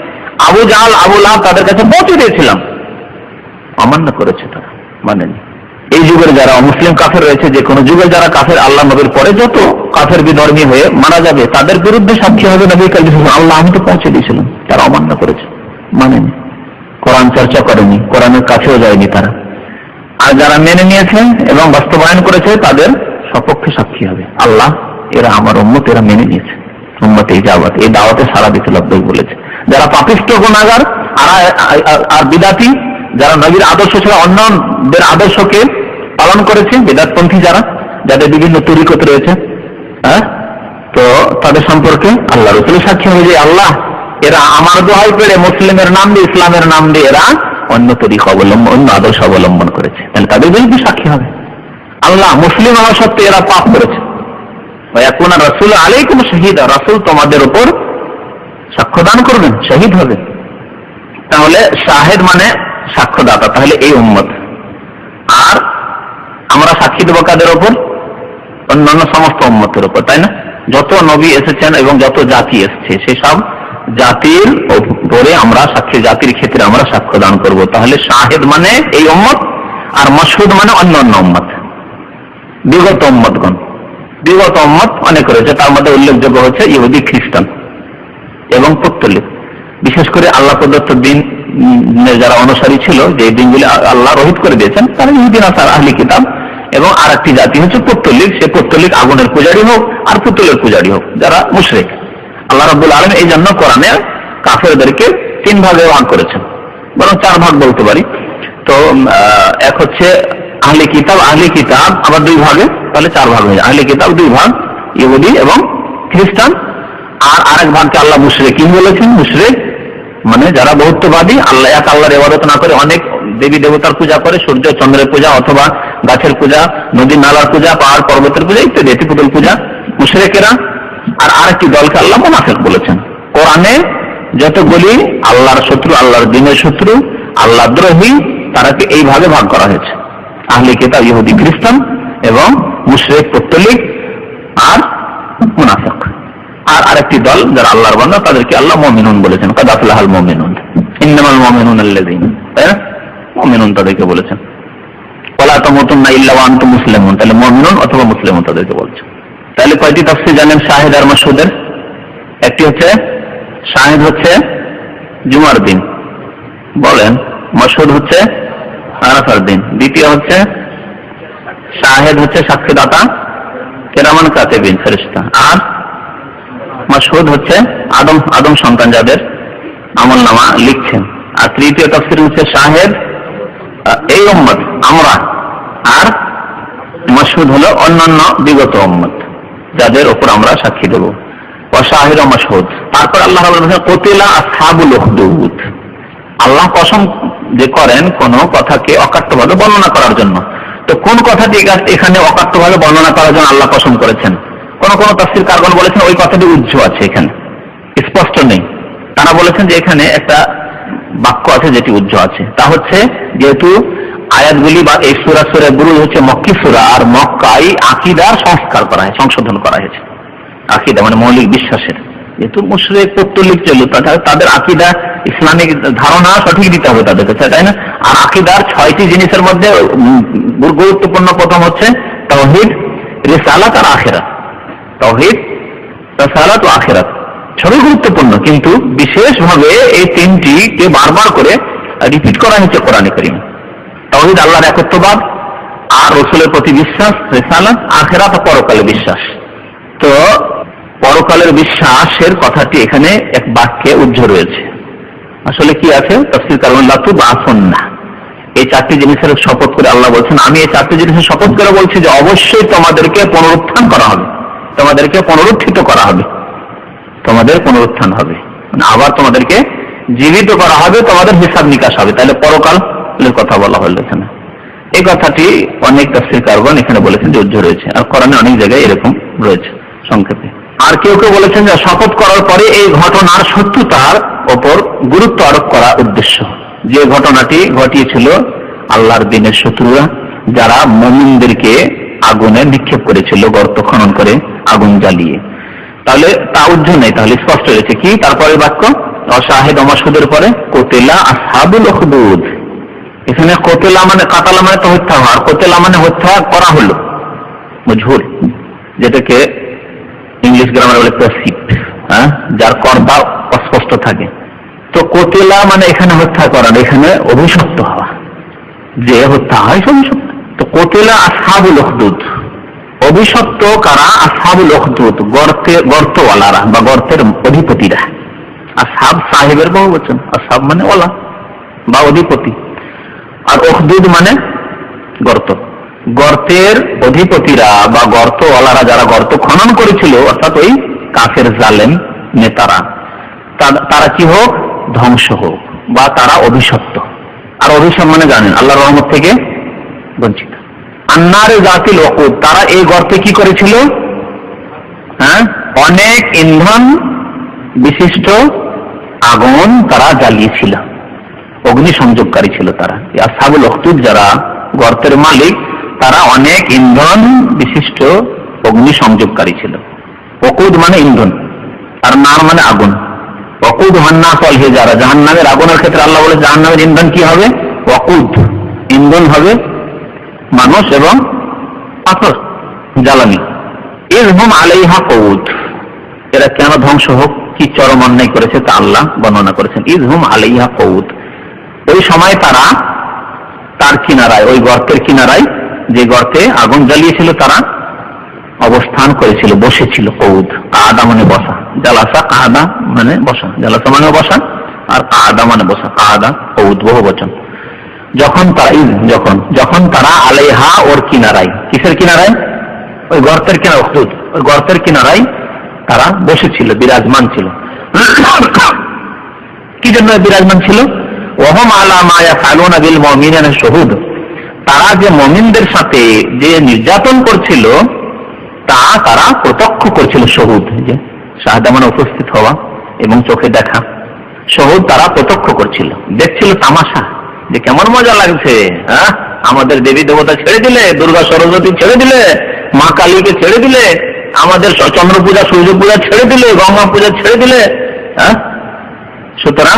আবু জাহাল, আবু লাহাব তাদের কাছে পৌঁছে দিয়েছিলাম, অমান্য করেছে, তারা মানেনি। এই যুগের যারা মুসলিম কাফের রয়েছে, যে কোনো যুগের যারা কাফের, আল্লাহ নবীর পরে যত কাফের বিধর্মী হয়ে মারা যাবে, তাদের বিরুদ্ধে সাক্ষী হবে নবী কারীম সাল্লাল্লাহু আলাইহি ওয়াসাল্লাম, আল্লাহ আমি তো পৌঁছে দিয়েছিলাম, তারা অমান্য করেছে, মানেনি, কোরআন চর্চা করেনি, কোরআনের কাছেও যায়নি তারা। আর যারা মেনে নিয়েছে এবং বাস্তবায়ন করেছে, তাদের সপক্ষে সাক্ষী হবে আল্লাহ, এরা আমার উম্মত, এরা মেনে নিয়েছে, উম্মতে ইজাবাত, এই দাওয়াতে সাড়া দিতে লব্বাইক বলেছে। যারা পাপিষ্ঠ, গুনাহগার আর বিদাতি, যারা নবীর আদর্শ ছাড়া অন্যদের আদর্শকে পালন করেছে, বিদাতপন্থী যারা, যাদের বিভিন্ন তরিকত রয়েছে, তো তাদের সম্পর্কে আল্লাহ রাসূল সাক্ষী হবে যে আল্লাহ, এরা আমার দোহাই পেড়ে মুসলিমের নাম দিয়ে, ইসলামের নাম দিয়ে এরা অন্য তরিকা অবলম্বন, অন্য আদর্শ অবলম্বন করেছে, তাহলে তাদের বিরুদ্ধে সাক্ষী হবে আল্লাহ, মুসলিম হওয়া সত্ত্বেও এরা পাপ করেছে। ওয়া ইয়াকুনা রাসূলু আলাইকুম শাহীদা, রাসূল তোমাদের উপর সাক্ষ্যদান করবেন, শহীদ হবে। তাহলে শাহেদ মানে সাক্ষ্যদাতা, তাহলে এই উম্মত। আর আমরা সাক্ষী দেব কাদের উপর? অন্যান্য সমস্ত উম্মতের উপর, তাই না? যত নবী এসেছেন এবং যত জাতি এসেছে, সেসব জাতির উপরে আমরা সাক্ষী, জাতির ক্ষেত্রে আমরা সাক্ষ্য দান করবো। তাহলে শাহেদ মানে এই উম্মত, আর মাশহুদ মানে অন্যান্য উম্মত, বিগত উম্মতগণ। বিগত উম্মত অনেক রয়েছে, তার মধ্যে উল্লেখযোগ্য হচ্ছে ইহুদি, খ্রিস্টান এবং পৌত্তলিক। বিশেষ করে আল্লাহ প্রদত্ত দিন যারা অনুসারী ছিল, যে দিনগুলি আল্লাহ রহিত করে দিয়েছেন, তারা ইহুদি, নাসারা, আহলি কিতাব। এবং আর একটি জাতি হচ্ছে পৌত্তলিক, সে পৌত্তলিক আগুনের পূজারী হোক আর পুতুলের পূজারী হোক, যারা মুশরিক। আল্লাহ রাব্বুল আলামিন এই জন্য কোরআনে কাফেরদেরকে 3 ভাগে ভাগ করেছেন, বরং 4 ভাগ বলতে পারি। তো এক হচ্ছে আহলি কিতাব, আবার 2 ভাগে, তাহলে 4 ভাগ হয়ে যায়। আহলি কিতাব 2 ভাগ, ইহুদি এবং খ্রিস্টান। আর আরেক ভাগকে আল্লাহ মুশরিকিন বলেছেন, মুশরিক মানে যারা বহুত্ববাদী, আল্লাহ এক আল্লাহর ইবাদত না করে অনেক দেবী দেবতার পূজা করে, সূর্য চন্দ্রের পূজা অথবা গাছের পূজা, নদী নালার পূজা, পাহাড় পর্বতের পূজা ইত্যাদি, পুতুল পূজা, মুশরিকেরা। আর আরেকটি দলকে আল্লাহ মুনাফিক বলেছেন। কোরআনে যতগুলি আল্লাহর শত্রু, আল্লাহর দ্বীনের শত্রু, আল্লাহ দ্রোহী, তারাকে এইভাবে ভাগ করা হয়েছে: আহলে কিতাব, ইহুদি খ্রিস্টান, এবং মুশরিক পৌত্তলিক, আর মুনাফিক। আর আরেকটি দল যারা আল্লাহর বান্দা, তাদেরকে আল্লাহ মুমিনুন বলেছেন। কাদ আফলাহাল মুমিনুন, ইন্নামাল মুমিনুনা আল্লাযীনা, তাই না? মুমিনুন তাদেরকে বলেছেন। ওয়ালা তামুতুন্না ইল্লা ওয়া আনতুম মুসলিমুন, তাহলে মুমিনুন অথবা মুসলিমুন তাদেরকে বলছেন। তাহলে কয়টি তাফসীর জানেন শাহিদ আর মাশহুদের? একটি হচ্ছে শাহিদ হচ্ছে জুমার দিন, বলেন। মাশহুদ হচ্ছে আরাফার দিন। দ্বিতীয় হচ্ছে শাহিদ হচ্ছে সাক্ষীদাতা, কিরামান কাতিবিন, ফেরেশতা। আর মাশহুদ হচ্ছে আদম সন্তান, যাদের আমলনামা লিখছেন। আর তৃতীয় তাফসীর হচ্ছে শাহিদ এই উম্মত, আমরা। আর মাশহুদ হলো অন্যান্য বিগত উম্মত, যাদের উপর আমরা সাক্ষী দেব। শাহিদ ও মাশহুদ। তারপর আল্লাহ বলেছেন কুতিলা আসহাবুল উখদুদ। আল্লাহ কসম যে করেন কোন কথাকে অকাট্যভাবে বর্ণনা করার জন্য। তো কোন কথাটি এখানে অকাট্যভাবে বর্ণনা করার জন্য আল্লাহ কসম করেছেন? কোন কোন তাফসীরকারগণ বলেছেন ওই কথাটি উজ্জ্ব আছে, এখানে স্পষ্ট নেই। তারা বলেছেন যে এখানে একটা বাক্য আছে যেটি উজ্জ্ব আছে। তা হচ্ছে, যেহেতু আয়াতগুলি বা এই সূরা সূরা বুরুজ হচ্ছে মক্কি সূরা, আর মক্কায় আকীদার সংস্কার করা হয়, সংশোধন করা হয়েছে। আকীদা মানে মৌলিক বিশ্বাসের। যেহেতু মুশরিক পৌত্তলিক ছিল, তাদের আকীদা, ইসলামিক ধারণা সঠিক দিতে হবে তাদের কাছে, তাই না? আর আকীদার 6টি জিনিসের মধ্যে গুরুত্বপূর্ণ প্রথম হচ্ছে তাওহীদ, রিসালাত আর আখিরাত। তাওহীদ, রিসালাত ও আখিরাত সবই গুরুত্বপূর্ণ, কিন্তু বিশেষভাবে এই তিনটিকে বারবার করে রিপিট করা হয়েছে কোরআনে কারীমে। তাওহীদ আল্লাহর একত্ববাদ, আর রাসূলের প্রতি বিশ্বাস, রিসালাত, আখিরাত ও পরকালে বিশ্বাস। তো পরকালের বিশ্বাসের কথাটি এখানে এক বাক্যে উজ্জ্ব রয়েছে। আসলে কি আছে? তাফসীরকারগণ লাতুবআসুন্না, এই 4টি জিনিসের শপথ করে আল্লাহ বলছেন, আমি এই 4টি জিনিসের শপথ করে বলছি যে অবশ্যই তোমাদেরকে পুনরুত্থান করা হবে, তোমাদেরকে পুনরুত্থিত করা হবে, তোমাদের পুনরুত্থান হবে, মানে আবার তোমাদেরকে জীবিত করা হবে, তোমাদের হিসাব নিকাশ হবে। তাহলে পরকালের কথা বলা হলো এখানে। এই কথাটি অনেক তাফসীরকারগণ এখানে বলেছেন যে উজ্জ্ব রয়েছে, আর কোরআনে অনেক জায়গায় এরকম রয়েছে সংক্ষেপে। আর কেউ কেউ বলেছেন যে শপথ করার পরে এই ঘটনার সত্যতার ওপর গুরুত্ব আরোপ করা উদ্দেশ্য, যে ঘটনাটি ঘটিয়েছিল আল্লাহর দ্বীনের শত্রুরা, যারা মুমিনদেরকে আগুনে নিক্ষেপ করেছিল, গর্ত খনন করে আগুন জ্বালিয়ে। তাহলে তা উজ্জ্ব নেই, তাহলে স্পষ্ট রয়েছে কি তারপরে বাক্য শাহিদ ও মাশহুদের পরে কুতিলা আসহাবুল উখদুদ। এখানে কুতিলা মানে কাতালা মানে তো হত্যা হওয়া, আর কুতিলা মানে হত্যা করা হলো, মজহুর, যেটাকে ইংলিশ গ্রামারে বলে প্যাসিভ, যার কর্তা অস্পষ্ট থাকে। তো কুতিলা মানে এখানে হত্যা করা, এখানে অভিশপ্ত হওয়া, যে হত্যা হয় অভিশপ্ত। তো কুতিলা আসহাবুল উখদুদ, অভিশপ্ত কারা? আসহাবুল উখদুদ, গর্তওয়ালারা বা গর্তের অধিপতিরা। আসহাব সাহেবের বহুবচন, আসহাব মানে ওয়ালা বা অধিপতি, আর উখদুদ মানে গর্ত। গর্তের অধিপতিরা বা গর্তওয়ালারা, যারা গর্ত খনন করেছিল, অর্থাৎ ওই কাফের জালেম নেতারা, তারা কি হোক? ধ্বংস হোক, বা তারা অভিশপ্ত। আর অভিশাপ মানে জানেন আল্লাহর রহমত থেকে বঞ্চিত। আন্নারে জাতিল ওয়াকুদ, তারা এই গর্তে কি করেছিল? অনেক ইন্ধন বিশিষ্ট আগুন তারা জ্বালিয়েছিল, অগ্নি সংযোগকারী ছিল তারা। আসহাবুল উখদুদ যারা গর্তের মালিক, তারা অনেক ইন্ধন বিশিষ্ট অগ্নি সংযোগকারী ছিল। ওকুদ মানে ইন্ধন, আর নার মানে আগুন। ওকুদ হান্নাস ওয়াল হিজারা, জাহান্নামের আগুনের ক্ষেত্রে আল্লাহ বলে জাহান্নামের ইন্ধন কি হবে? ওকুদ, ইন্ধন হবে মানুষ এবং পাথর, জ্বালানি। ইযহুম আলাইহা কউদ, এরা কেন ধ্বংস হোক, কি চরম অন্যায় করেছে তা আল্লাহ বর্ণনা করেছেন। ইযহুম আলাইহা কউদ, ওই সময় তারা তার কিনারায়, ওই গর্তের কিনারায়, যে গর্তে আগুন জ্বালিয়েছিল, তারা অবস্থান করেছিল, বসেছিল। কউদ, কাদা মানে বসা, জালাসা কাদা মানে বসা, জালাসা মানে বসা, আর কাদা মানে বসা, কাদা কউদ বহুবচন। যখন তারা আলাইহা, ওর কিনারায়, কিসের কিনারায়? ওই গর্তের কিনারা, ওই গর্তের কিনারায় তারা বসেছিল, বিরাজমান ছিল। কি জন্য বিরাজমান ছিল? ওহম আলা মা ইয়াফআলুনা বিল মুমিনিনা শুহুদ, তারা যে মুমিনদের সাথে যে নির্যাতন করছিল তা তারা প্রত্যক্ষ করছিল। শহুদ, যে শাহাদা মানে উপস্থিত হওয়া এবং চোখে দেখা, শহুদ তারা প্রত্যক্ষ করছিল, দেখছিল তামাশা, যে কেমন মজা লাগছে। হ্যাঁ, আমাদের দেবী দেবতা ছেড়ে দিলে, দুর্গা সরস্বতী ছেড়ে দিলে, মা কালীকে ছেড়ে দিলে, আমাদের চন্দ্র পূজা সূর্য পূজা ছেড়ে দিলে, গঙ্গা পূজা ছেড়ে দিলে, হ্যাঁ, সুতরাং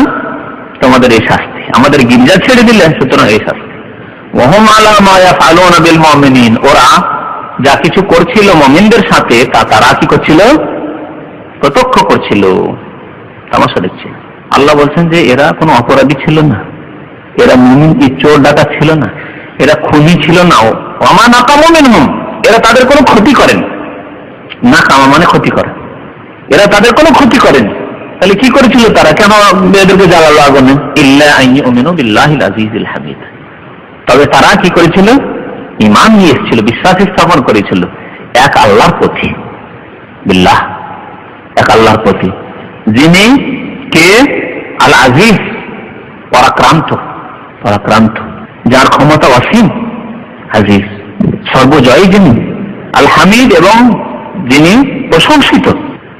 তোমাদের এই শাস্তি। আমাদের গির্জা ছেড়ে দিলে, সুতরাং এই শাস্তি। ওহম আলা মা ইয়াফআলুনা বিল মুমিনিন, ওরা যা কিছু করছিল মুমিনদের সাথে তা তারা কি করছিল? প্রত্যক্ষ করছিল, তামাশা দেখছিল। আল্লাহ বলছেন যে এরা কোনো অপরাধী ছিল না, এরা মুমিন চোর ডাকাত ছিল না, এরা খুনি ছিল না। ওমা নাকামু মিনহুম, এরা তাদের কোনো ক্ষতি করেন না। কামা মানে ক্ষতি করে, এরা তাদের কোনো ক্ষতি করেন। তাহলে কি করেছিল তারা? কেন এদেরকে জ্বালালো আগুনে? ইল্লা আন ইউমিনু বিল্লাহিল আজিজিল হামিদ, তবে তারা কি করেছিল? ঈমান নিয়ে এসেছিল, বিশ্বাস স্থাপন করেছিল এক আল্লাহর প্রতি, বিল্লাহ, এক আল্লাহর প্রতি, যিনি কে? আল আজিজ, পরাক্রান্ত, পরাক্রান্ত, যার ক্ষমতা অসীম, আজিজ সর্বজয়ী যিনি, আল হামিদ এবং যিনি প্রশংসিত,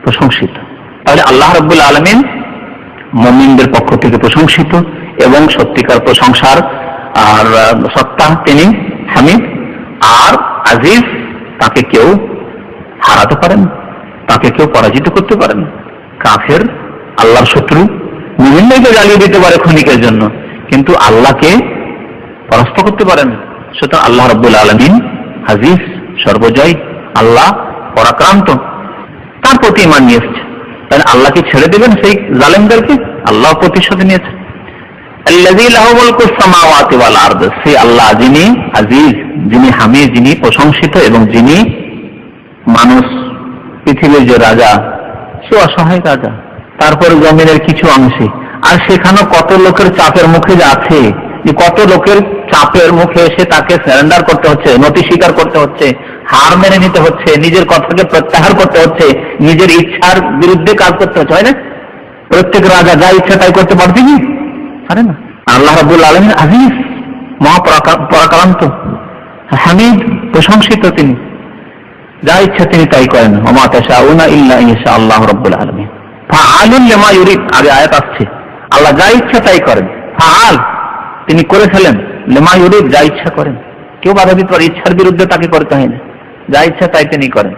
প্রশংসিত। তাহলে আল্লাহ রাব্বুল আলামিন মুমিনদের পক্ষ থেকে প্রশংসিত এবং সত্যিকার প্রশংসার আর সত্তা তিনি হামিদ। আর আজিজ, তাকে কেউ হারাতে পারেন, তাকে কেউ পরাজিত করতে পারেন। কাফের, আল্লাহর শত্রু, মুমিনদেরকে জ্বালিয়ে দিতে পারে ক্ষণিকের জন্য, কিন্তু আল্লাহকে পরাস্ত করতে পারেন। সুতরাং আল্লাহ রাব্বুল আলামিন আজিজ, সর্বজয়, আল্লাহ পরাক্রান্ত, তার প্রতি ঈমান নিয়ে এসেছে। তাহলে আল্লাহকে ছেড়ে দেবেন সেই জালেমদেরকে? আল্লাহ প্রতিশোধ নিয়েছে। আল্লাযী লাহু মুলকুস সামাওয়াতি ওয়াল আরদ, সেই আল্লাহ যিনি আজিজ, যিনি হামিদ, যিনি প্রশংসিত এবং যিনি মানুষ, পৃথিবীর যে রাজা, সে অসহায় রাজা, তারপরে জমিনের কিছু অংশে। আর সেখানে কত লোকের চাপের মুখে আছে, যে কত লোকের চাপের মুখে এসে তাকে সারেন্ডার করতে হচ্ছে, নতি স্বীকার করতে হচ্ছে, হার মেনে নিতে হচ্ছে, নিজের কথাকে প্রত্যাহার করতে হচ্ছে, নিজের ইচ্ছার বিরুদ্ধে কাজ করতে হচ্ছে, হয় না? প্রত্যেক রাজা যা ইচ্ছা তাই করতে পারছে কি? পারে না। আল্লাহ রাব্বুল আলামিন আজিজ, মহাপরাক্রান্ত, হামিদ, প্রশংসিত, তিনি যা ইচ্ছা তিনি তাই করেন। ওমা তাশাউনা ইল্লা ইনশা আল্লাহ রাব্বুল আলামিন ফাআলুন লিমা ইউরিদ, আগে আয়াত আসছে, আল্লাহ যা ইচ্ছা তাই করেন। ফাআল, তিনি করে ফেলেন, লিমা ইউরিদ, যা ইচ্ছা করেন। কেউ বাধা দিতে পারে, ইচ্ছার বিরুদ্ধে তাকে করতে হয় না, যা ইচ্ছা তাই তিনি করেন।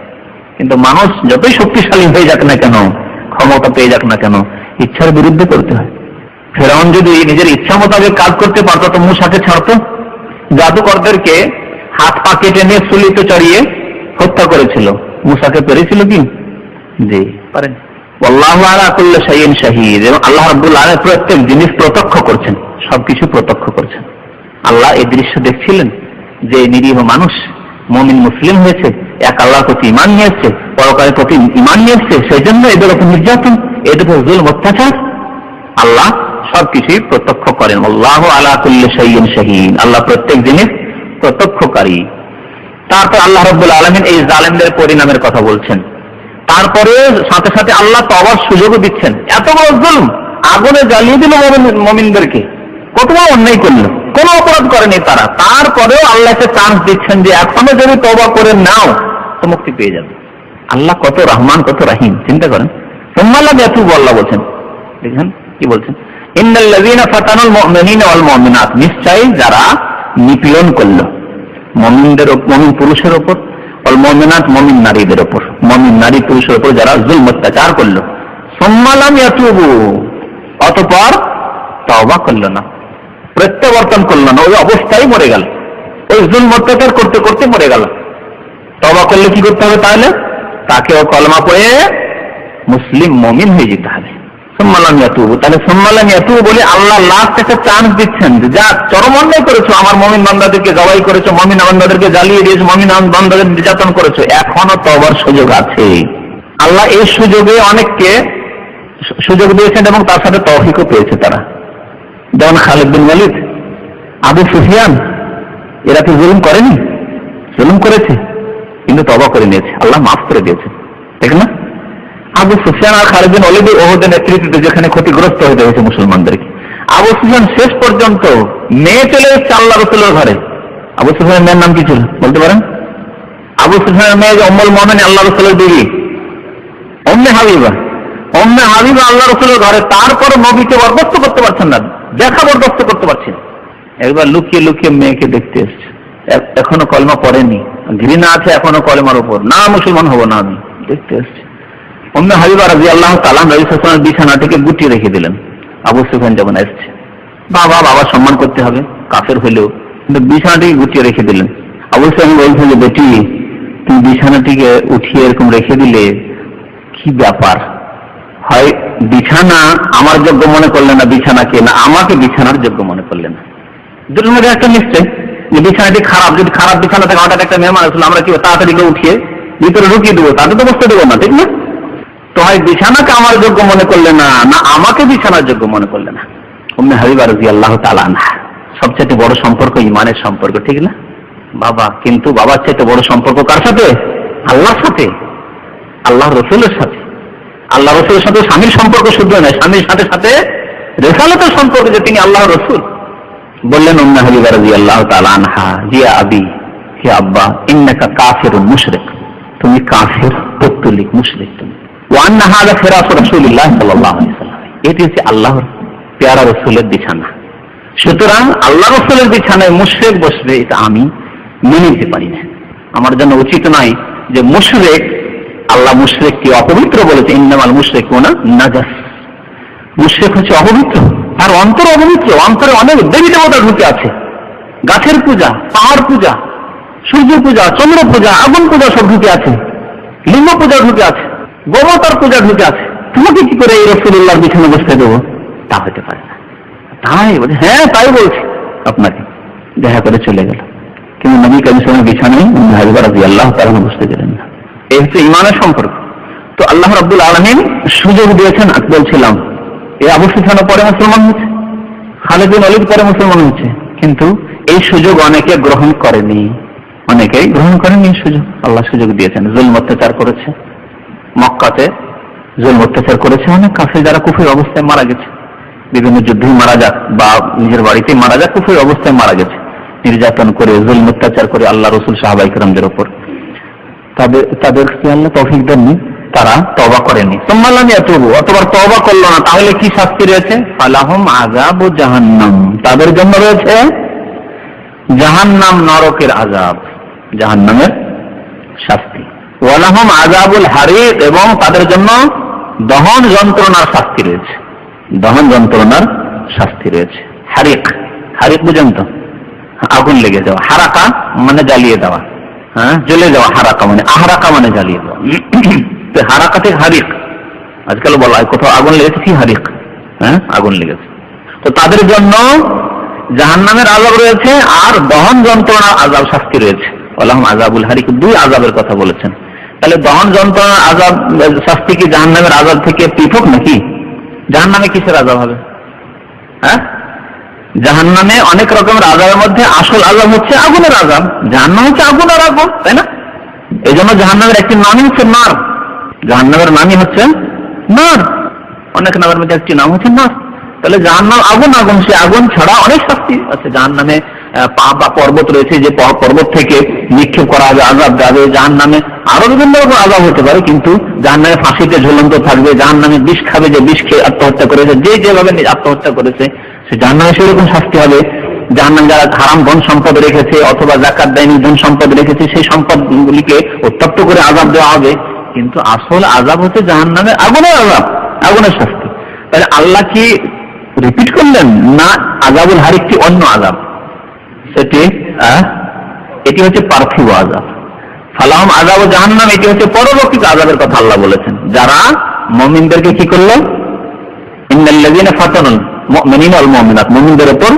কিন্তু মানুষ যতই শক্তিশালী হয়ে যাক না কেন, ক্ষমতা পেয়ে যাক না কেন, ইচ্ছার বিরুদ্ধে করতে হয়। ফেরাউন যদি নিজের ইচ্ছা মোতাবেক কাজ করতে পারতো তো মূসাকে ছাড়তো। জাদুকরদেরকে হাত পা কেটে নিয়ে সুলিতে চড়িয়ে হত্যা করেছিল, মূসাকে পেরেছিল কি? জি, পারেন। আল্লাহু আলা কুল্লি শাইইন শাহীদ, এবং আল্লাহ রাব্বুল আলামিন প্রত্যেক জিনিস প্রত্যক্ষ করছেন, সবকিছু প্রত্যক্ষ করছেন। আল্লাহ এই দৃশ্য দেখছিলেন যে নিরীহ মানুষ মুমিন মুসলিম হয়েছে, এক আল্লাহর প্রতি ঈমান নিয়ে এসেছে, পরকালের প্রতি ঈমান নিয়ে এসেছে, সেই জন্য এদের উপর নির্যাতন, এদের উপর জুলম অত্যাচার। আল্লাহ সবকিছুই প্রত্যক্ষ করেন। আল্লাহু আলা কুল্লি শাইইন শাহীদ, আল্লাহ প্রত্যেক জিনিস প্রত্যক্ষকারী। তারপর আল্লাহ রাব্বুল আলামিন এই জালেমদের পরিণামের কথা বলছেন। তারপরে সাথে সাথে আল্লাহ তওবার সুযোগও দিচ্ছেন। এত বড় জুলম, আগুনে জ্বালিয়ে দিল মুমিনদেরকে, কত বড় অন্যায় করলো, কোনো অপরাধ করেনি তারা, তারপরেও আল্লাহকে চান্স দিচ্ছেন যে এখনো যদি তওবা করে নাও তো মুক্তি পেয়ে যাবে। আল্লাহ কত রহমান, কত রহিম, চিন্তা করেন। সুম্মাল্লাহ ইয়াতুবু, আল্লাহ বলছেন, দেখেন কি বলছেন, ইন্নাল্লাযীনা ফাতানুল মুমিনিনা ওয়াল মুমিনাত, নিশ্চয়ই যারা নিপীড়ন করলো মুমিনদের, মুমিন পুরুষের উপর, ওয়াল মুমিনাত, মুমিন নারীদের উপর, মুমিন নারী পুরুষের উপর যারা জুলম অত্যাচার করলো, সুম্মা লাম ইয়াতুবু, অতঃপর তওবা করলো না, প্রত্যাবর্তন করলো না, ওই অবস্থায় মরে গেল, ওই জুলম অত্যাচার করতে করতে মরে গেল। তওবা করলে কি করতে হবে? তাহলে তাকেও কলমা পড়ে মুসলিম মুমিন হয়ে যেতে হবে। সুম্মা লাম ইয়াতুবু, তাহলে সুম্মা লাম ইয়াতুবু বলে আল্লাহ লাস্ট একটা চান্স দিচ্ছেন, যা চরম অন্যায় করেছো, আমার মুমিন বান্দাদেরকে জবাই করেছো, মুমিন বান্দাদেরকে জ্বালিয়ে দিয়েছো, মুমিন বান্দাদের নির্যাতন করেছো, এখনো তওবার সুযোগ আছে। আল্লাহ এই সুযোগে অনেককে সুযোগ দিয়েছেন এবং তার সাথে তৌফিকও পেয়েছে তারা। যেমন খালিদ বিন ওয়ালিদ, আবু সুফিয়ান, এরা কি জুলুম করেনি? জুলুম করেছে, কিন্তু তওবা করে নিয়েছে, আল্লাহ মাফ করে দিয়েছে, ঠিক না? আবু সুফিয়ান আর খালিদ বিন ওয়ালিদ ওহদের নেতৃত্বে যেখানে ক্ষতিগ্রস্ত হতে হয়েছে মুসলমানদেরকে, আবু সুফিয়ান শেষ পর্যন্ত মেয়ে চলে এসেছে আল্লাহ রসুলের ঘরে। আবু সুফিয়ানের মেয়ের নাম কি ছিল বলতে পারেন? আবু সুফিয়ানের মেয়ে উম্মুল মুমিনিন আল্লাহ রসুলের বিবি উম্মে হাবিবা। উম্মে হাবিবা আল্লাহ রসুলের ঘরে, তারপর নবীকে বরদাস্ত করতে পারছেন না, দেখা বরদাস্ত করতে পারছেন। একবার লুকিয়ে লুকিয়ে মেয়েকে দেখতে এসছে, এখনো কলমা পড়েনি, ঘৃণা আছে এখনো কলমার উপর, না মুসলমান হবো না আমি, দেখতে এসছে। উম্মে হাবিবা রাদিয়াল্লাহু তাআলা নবী সাল্লাল্লাহু আলাইহি ওয়াসাল্লামের বিছানাটিকে গুটিয়ে রেখে দিলেন। আবু সুফিয়ান যখন এসছে, বাবা সম্মান করতে হবে কাফের হইলেও, কিন্তু বিছানাটিকে গুটিয়ে রেখে দিলেন। আবু সুফিয়ান বলছেন যে বেটি, তুমি বিছানাটিকে উঠিয়ে এরকম রেখে দিলে, কি ব্যাপার? হয় বিছানা আমার যোগ্য মনে করলে না বিছানাকে, না আমাকে বিছানার যোগ্য মনে করলে না। দুটোর মধ্যে একটা নিশ্চয় যে বিছানাটি খারাপ। যদি খারাপ বিছানা থেকে হঠাৎ একটা মেহমান আসলে আমরা কি তাড়াতাড়ি করে উঠিয়ে ভিতরে ঢুকিয়ে দেবো, তাতে তো বসতে দেবো না, ঠিক না? তো হয় বিছানাকে আমার যোগ্য মনে করলে না, না আমাকে বিছানার যোগ্য মনে করলে না। উম্মে হাবিবা রাদিয়াল্লাহু তাআলা আনহা, সবচেয়ে বড় সম্পর্ক ইমানের সম্পর্ক, ঠিক না বাবা? কিন্তু বাবার চাইতে বড় সম্পর্ক কার সাথে? আল্লাহর সাথে, আল্লাহ রসুলের সাথে। আল্লাহ রসুলের সাথে স্বামীর সম্পর্ক শুধু নয়, স্বামীর সাথে সাথে রিসালাতের সম্পর্ক, যে তিনি আল্লাহ রসুল। বললেন উম্মে হাবিবা রাদিয়াল্লাহু তাআলা আনহা, জিয়া আবি, হে আব্বা, ইন্নাকা কাফিরুন মুশরিক, তুমি কাফির, পৌত্তলিক, মুশরিক তুমি। ওয়া আন্না হাযা ফিরাশু রাসূলিল্লাহ সাল্লাল্লাহু আলাইহি ওয়াসাল্লাম, এটি হচ্ছে আল্লাহর পেয়ারা রসুলের বিছানা। সুতরাং আল্লাহ রসুলের বিছানায় মুশরিক বসবে, এটা আমি মেনে নিতে পারি না। আমার জন্য উচিত নয় যে মুশরিক, আল্লাহ মুশরিককে অপবিত্র বলেছে, ইন্নামাল মুশরিকুনা নাজাস। মুশরিক হচ্ছে অপবিত্র, তার অন্তর অপবিত্র, অন্তরে অনেক দেবী দেবতা ঢুকে আছে। গাছের পূজা, পাহাড় পূজা, সূর্য পূজা, চন্দ্র পূজা, আগুন পূজা সব ঢুকে আছে, লিঙ্গ পূজা ঢুকে আছে, দেবতার পূজা ঢুকে আছে। তোমাকে কি করে এই রাসূলুল্লাহর বিছানা বসতে দেবো? তা হতে পারে না। তাই বলে, হ্যাঁ তাই বলছি আপনাকে, দেখা করে চলে গেল। কিন্তু নবী করিম সাল্লাল্লাহু আলাইহি ওয়াসাল্লাম বিছানায় উম্মে হাবিবা রাদিয়াল্লাহু তাআলা বসতে দিলেন না। এই হচ্ছে ইমানের সম্পর্ক। তো আল্লাহ রাব্বুল আলামিন সুযোগ দিয়েছেন, বলছিলাম এই আবু সুফিয়ান পরে মুসলমান হয়েছে, খালিদ বিন ওয়ালিদ পরে মুসলমান হয়েছে, কিন্তু এই সুযোগ অনেকে গ্রহণ করেনি, অনেকেই গ্রহণ করেনি। সুযোগ আল্লাহ সুযোগ দিয়েছেন, জুলম অত্যাচার করেছে, মক্কাতে জুলম অত্যাচার করেছে অনেক কাফের, যারা কুফরি অবস্থায় মারা গেছে, বিভিন্ন যুদ্ধে মারা যাক বা নিজের বাড়িতে মারা যাক, কুফরি অবস্থায় মারা গেছে, নির্যাতন করে, জুলম অত্যাচার করে আল্লাহ রসুল সাহাবায়ে কেরামদের উপর। তাদেরকে আল্লাহ তৌফিক দেননি, তারা তওবা করেনি। অতবার তওবা করলো না, তাহলে কি শাস্তি রয়েছে? ফালাহুম আযাবু জাহান্নাম, তাদের জন্য রয়েছে জাহান্নাম, নরকের আযাব, জাহান্নামের শাস্তি। ওয়ালাহুম আযাবুল হারিক, এবং তাদের জন্য দহন যন্ত্রণার শাস্তি রয়েছে, দহন যন্ত্রণার শাস্তি রয়েছে। হারিক, হারিক বুঝেন তো? আগুন লেগে যাওয়া, হারাকা মানে জ্বালিয়ে দেওয়া, হ্যাঁ জ্বলে যাওয়া, হারাকা মানে, আহরাকা মানে জ্বালিয়ে দেওয়া, হারাকা থেকে হারিক। আজকাল বলা হয় কোথাও আগুন লেগেছে, কি হারিক, হ্যাঁ আগুন লেগেছে। তো তাদের জন্য জাহান্নামের আযাব রয়েছে, আর দহন যন্ত্রণার আযাব, শাস্তি রয়েছে। ওয়ালাহুম আযাবুল হারিক, দুই আযাবের কথা বলেছেন। তাহলে দহন যন্ত্রণার আযাব, শাস্তি কি জাহান্নামের আযাব থেকে পৃথক নাকি? জাহান্নামে কিসের আযাব হবে? হ্যাঁ, জাহান্নামে অনেক রকমের আযাবের মধ্যে আসল আযাব হচ্ছে আগুনের আযাব। জাহান্নাম হচ্ছে আগুন আর আগুন, তাই না? এই জন্য জাহান্নামের একটি নামই হচ্ছে নার, জাহান্নামের নামই হচ্ছে নার, অনেক নামের মধ্যে একটি নাম হচ্ছে নার। তাহলে জাহান্নাম আগুন, আগুন, সে আগুন ছাড়া অনেক শাস্তি আছে। জাহান্নামে বা পর্বত রয়েছে, যে পর্বত থেকে নিক্ষেপ করা হবে, আযাব যাবে। জাহান্নামে আরো বিভিন্ন রকম আযাব হতে পারে, কিন্তু জাহান্নামে ফাঁসিতে ঝুলন্ত থাকবে, জাহান্নামে বিষ খাবে, যে বিষ খেয়ে আত্মহত্যা করেছে, যে যেভাবে আত্মহত্যা করেছে সে জাহান্নামে সেরকম শাস্তি হবে। জাহান্নাম যারা হারাম ধন সম্পদ রেখেছে অথবা যাকাত দেয়নি, ধন সম্পদ রেখেছে, সেই সম্পদগুলিকে উত্তপ্ত করে আযাব দেওয়া হবে। কিন্তু আসল আযাব হচ্ছে জাহান্নামের আগুনের আযাব, আগুনের শাস্তি। তাহলে আল্লাহ কি রিপিট করলেন না? আযাবুল হারিকটি অন্য আযাব, সেটি এটি হচ্ছে পার্থিব আযাব। ফালাহুম আযাবু জাহান্নাম, এটি হচ্ছে পরলৌকিক আযাবের কথা আল্লাহ বলেছেন। যারা মুমিনদেরকে কি করলো? ইন্নাল্লাযীনা ফাতানুল মুমিনিনা ওয়াল মুমিনাত, মুমিনদের উপর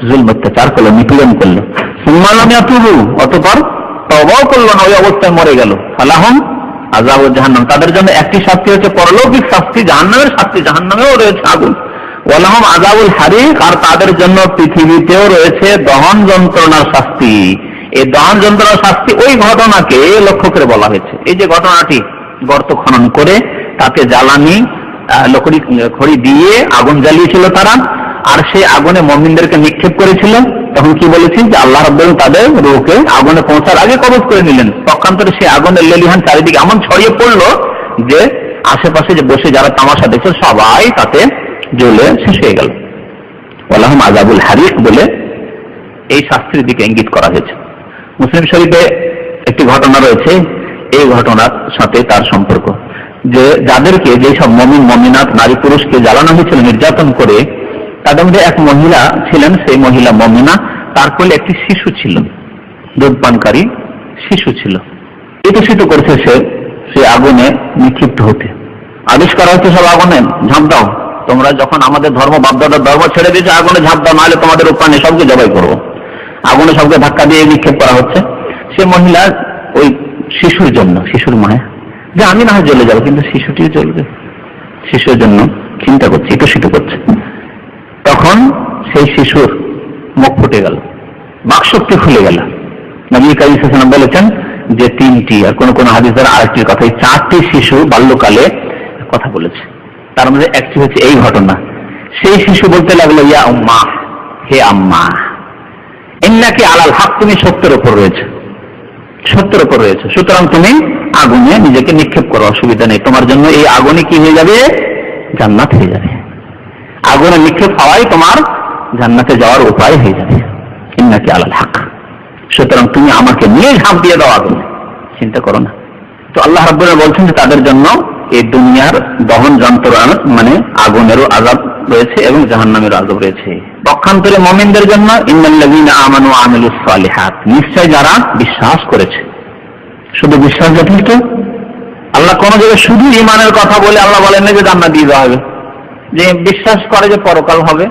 জুলম অত্যাচার করলো, নিপীড়ন করলো। সুম্মা লাম ইয়াতুবু, অতঃপর তওবাও করলো না, ওই অবস্থায় মরে গেল। ফালাহুম আযাবু জাহান্নাম, তাদের জন্য একটি শাস্তি হচ্ছে পরলৌকিক শাস্তি, জাহান্নামের শাস্তি, জাহান্নামেও রয়েছে আগুন। ওয়ালাহুম আযাবুল হারিক, আর তাদের জন্য পৃথিবীতেও রয়েছে দহন যন্ত্রণার শাস্তি। এই দহন যন্ত্রণার শাস্তি ওই ঘটনাকে লক্ষ্য করে বলা হয়েছে। এই যে ঘটনাটি, গর্ত খনন করে তাতে জ্বালানি খড়ি দিয়ে আগুন জ্বালিয়েছিল তারা, আর সেই আগুনে মুমিনদেরকে নিক্ষেপ করেছিল। তখন কি বলেছি যে আল্লাহ রাব্বুল তাদের রূহকে আগুনে পৌঁছার আগে কবজ করে নিলেন। পক্ষান্তরে সেই আগুনের লেলিহান চারিদিকে এমন ছড়িয়ে পড়লো যে আশেপাশে যে বসে যারা তামাশা দেখছিল সবাই তাতে জ্বলে শেষ হয়ে গেল। ওয়ালাহুম আযাবুল হারিক বলে এই শাস্তির দিকে ইঙ্গিত করা হয়েছে। মুসলিম শরীফে একটি ঘটনা রয়েছে, এই ঘটনার সাথে তার সম্পর্ক, যে যাদেরকে যেসব মুমিন মুমিনাত নারী পুরুষকে জ্বালানো হয়েছিল নির্যাতন করে, তাদের মধ্যে এক মহিলা ছিলেন, সেই মহিলা মুমিনা, তার কোলে একটি শিশু ছিল, দুধ পানকারী শিশু ছিল। ইতশিত করছে সে আগুনে নিক্ষিপ্ত হতে। আদেশ করা হচ্ছে সব আগুনে ঝাঁপ দাও, তোমরা যখন আমাদের ধর্ম বাপদাদার ধর্ম ছেড়ে দিয়েছো আগুনে ঝাঁপ দাও, নাহলে তোমাদের উপায় নেই, সবকে জবাই করবো। আগুনে সবকে ধাক্কা দিয়ে নিক্ষেপ করা হচ্ছে। সে মহিলা ওই শিশুর জন্য, শিশুর মায়া যে আমি না হয় জ্বলে যাবো কিন্তু শিশুটিও জ্বলবে, শিশুর জন্য চিন্তা করছে, ইতশিত করছে। তখন সেই শিশুর মুখ ফুটে গেল, বাকশক্তি খুলে গেল। নবী কারীম সাল্লাল্লাহু আলাইহি ওয়াসাল্লাম বলেছেন যে তিনটি, আর কোন কোন হাদিসের আরেকটির কথা, এই চারটি শিশু বাল্যকালে কথা বলেছে। তার মধ্যে একটি হচ্ছে এই ঘটনা। সেই শিশু বলতে লাগলো, ইয়া উম্মা, হে আম্মা, ইন্নাকি আলাল হক, তুমি সত্যের উপর রয়েছে, সত্যের উপর রয়েছে, সুতরাং তুমি আগুনে নিজেকে নিক্ষেপ করো, অসুবিধা নেই, তোমার জন্য এই আগুনে কি হয়ে যাবে, জান্নাত হয়ে যাবে। আগুনে নিক্ষেপ হওয়াই তোমার জান্নাতে যাওয়ার উপায় হয়ে যাবে। ইন্নাকি আলাল হক, সুতরাং তুমি আমাকে নিয়ে ঝাঁপ দিয়ে দাও আগুনে, চিন্তা করো না। তো আল্লাহ রাব্বুল আলামিন বলছেন যে তাদের জন্য এই দুনিয়ার দহন যন্ত্রণা মানে আগুনেরও আযাব রয়েছে এবং জাহান্নামেরও আযাব রয়েছে। পক্ষান্তরে মুমিনদের জন্য ইন্নাল্লাযীনা আমানু ওয়া আমিলুস সালিহাত, নিশ্চয় যারা বিশ্বাস করেছে। শুধু বিশ্বাস যথেষ্ট? আল্লাহ কোন জায়গায় শুধু ঈমানের কথা বলে আল্লাহ বলেন না যে জান্নাত দিয়ে দেওয়া হবে। যে বিশ্বাস করে যে পরকাল হবে,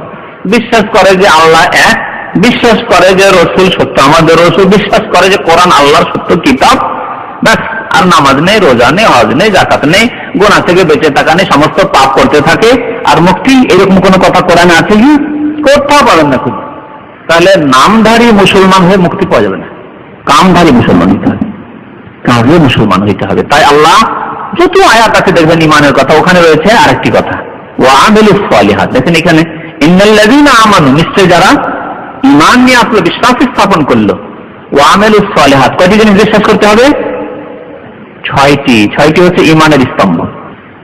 বিশ্বাস করে যে আল্লাহ এক, বিশ্বাস করে যে রসুল সত্য, আমাদের রসুল, বিশ্বাস করে যে কোরআন আল্লাহর সত্য কিতাব, ব্যাস। আর নামাজ নেই, রোজা নেই, হজ নেই, যাকাত নেই, গুনাহ থেকে বেঁচে থাকা নেই, সমস্ত পাপ করতে থাকে আর মুক্তি, এরকম কোন কথা কোরআনে আছে কি? কোথাও পাবেন না। খুব তাহলে নামধারী মুসলমান হয়ে মুক্তি পাওয়া যাবে না, কামধারী মুসলমান হইতে হবে, কাজে মুসলমান হইতে হবে। তাই আল্লাহ যত আয়াত আছে দেখবেন ঈমানের কথা, ওখানে রয়েছে আরেকটি কথা, ওয়া আমিলুস সালিহাত। দেখেন এখানে ইন্নাল্লাযীনা আমানু, নিশ্চয় যারা ঈমান নিয়ে আসলে বিশ্বাস স্থাপন করলো, ওয়া আমিলুস সালিহাত, কয়টি জিনিস বিশ্বাস করতে হবে? ছয়টি হচ্ছে ঈমানের স্তম্ভ।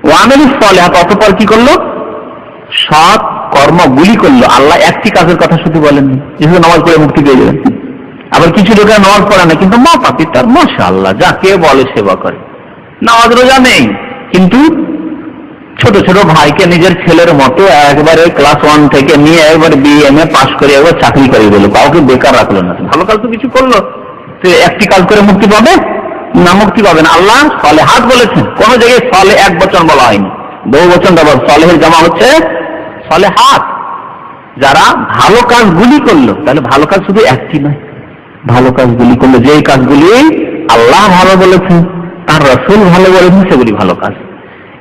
ওয়া আমিলুস সালিহাত, অতঃপর কি করলো? সৎ কর্মগুলি করলো। আল্লাহ একটি কাজের কথা শুধু বলেননি, যেহেতু নামাজ পড়ে মুক্তি পেয়ে যাবেন। আবার কিছু লোকের নামাজ পড়ে না কিন্তু মাতা পিতার মাশাআল্লাহ যাকে বলে সেবা করে, নামাজ রোজা নেই কিন্তু ছোট ছোট ভাইকে নিজের ছেলের মতো একবারে ক্লাস 1 থেকে নিয়ে একবার BA পাস করে একবার চাকরি করে দিল, কাউকে বেকার রাখলো না। ভালো কাজ তো কিছু করলো, তো একটি কাজ করে মুক্তি পাবে না? মুক্তি পাবে না। আল্লাহ সালেহাত বলেছেন, কোন জায়গায় সালে এক বচন বলা হয়নি, বহু বচন ব্যবহার। সালেহের জামা হচ্ছে সালেহাত, যারা ভালো কাজগুলি করলো। তাহলে ভালো কাজ শুধু একটি নয়, ভালো কাজগুলি করলো, যেই কাজগুলি আল্লাহ ভালো বলেছেন, তার রসুল ভালো বলেছেন, সেগুলি ভালো কাজ।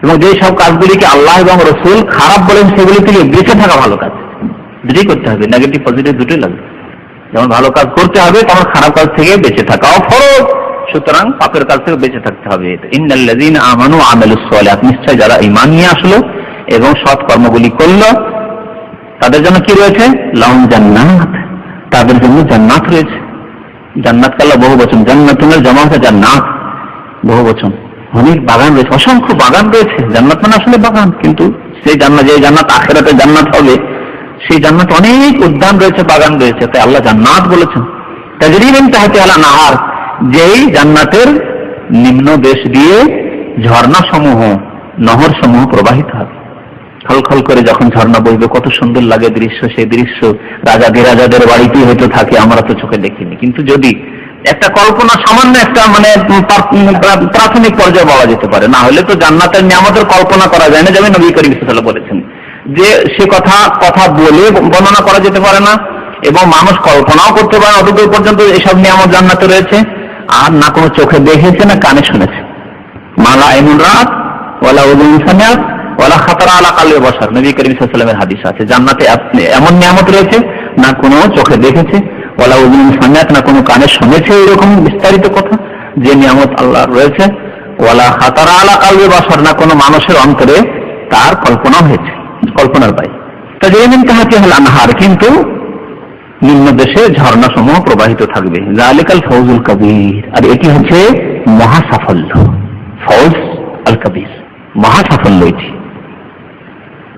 এবং যেই সব কাজগুলিকে আল্লাহ এবং রসুল খারাপ বলেন সেগুলি থেকে বেঁচে থাকা ভালো কাজ। দুটোই করতে হবে, নেগেটিভ পজিটিভ দুটোই লাগবে। যেমন ভালো কাজ করতে হবে, তেমন খারাপ কাজ থেকে বেঁচে থাকাও ফরজ। সুতরাং পাপের কাজ থেকে বেঁচে থাকতে হবে। ইন্নাল্লাযীনা আমানু ওয়া আমিলুস সালিহাত, নিশ্চয় যারা ঈমান নিয়ে আসলো এবং সৎ কর্মগুলি করলো, তাদের জন্য কি রয়েছে? লাহুম জান্নাত, তাদের জন্য জান্নাত রয়েছে। জান্নাত কাল্লা বহু বচন, জান্নাতুনের জামা হচ্ছে জান্নাত, বহু বচন। অনেক বাগান রয়েছে, অসংখ্য বাগান রয়েছে। জান্নাত মানে আসলে বাগান, কিন্তু সেই জান্নাত, যে জান্নাত আখিরাতে জান্নাত হবে, সেই জান্নাত অনেক উদ্যান রয়েছে, বাগান রয়েছে। তাই আল্লাহ জান্নাত বলেছেন। তাজরি মিন তাহতিহা আল-আনহার, যেই জান্নাতের নিম্ন দেশ দিয়ে ঝর্ণা সমূহ, নহর সমূহ প্রবাহিত হবে। খলখল করে যখন ঝর্ণা বইবে কত সুন্দর লাগে দৃশ্য। সেই দৃশ্য রাজাদের বাড়িতেই হয়তো থাকে, আমরা তো চোখে দেখিনি। কিন্তু যদি একটা কল্পনা, সামান্য একটা মানে প্রাথমিক পর্যায়ে বলা যেতে পারে, না হলে তো জান্নাতের নিয়ামতের কল্পনা করা যায় না। যেমন নবী করিম সাল্লাল্লাহু আলাইহি ওয়াসাল্লাম বলেছেন যে সে কথা বলে বর্ণনা করা যেতে পারে না, এবং মানুষ কল্পনাও করতে পারে অতদূর পর্যন্ত এসব নিয়ামত জান্নাতে রয়েছে, আর না কোনো চোখে দেখেছে না কানে শুনেছে। মালা আইনুন রাত ওয়ালা উযুন সামিআত ওয়ালা খাতারা আলা কলবি বাশার, নবী করিম সাল্লাল্লাহু আলাইহি ওয়াসাল্লামের হাদিস আছে। জান্নাতে এমন নিয়ামত রয়েছে না কোনো চোখে দেখেছে, ওয়ালা উযুন সামিআত, না কোনো কানে শুনেছে এরকম বিস্তারিত কথা, যে নিয়ামত আল্লাহ রয়েছে। ওয়ালা খাতারা আলা কালবি বাশার, না কোনো মানুষের অন্তরে তার কল্পনা হয়েছে, কল্পনার বাইরে। তাজরি মিন তাহতিহাল আনহার, কিন্তু নিম্ন দেশে ঝর্ণা সমূহ প্রবাহিত থাকবে। যালিকাল ফৌজুল কবির, আর এটি হচ্ছে মহা সাফল্য। ফৌজ আল কবির, মহা সাফল্য। এটি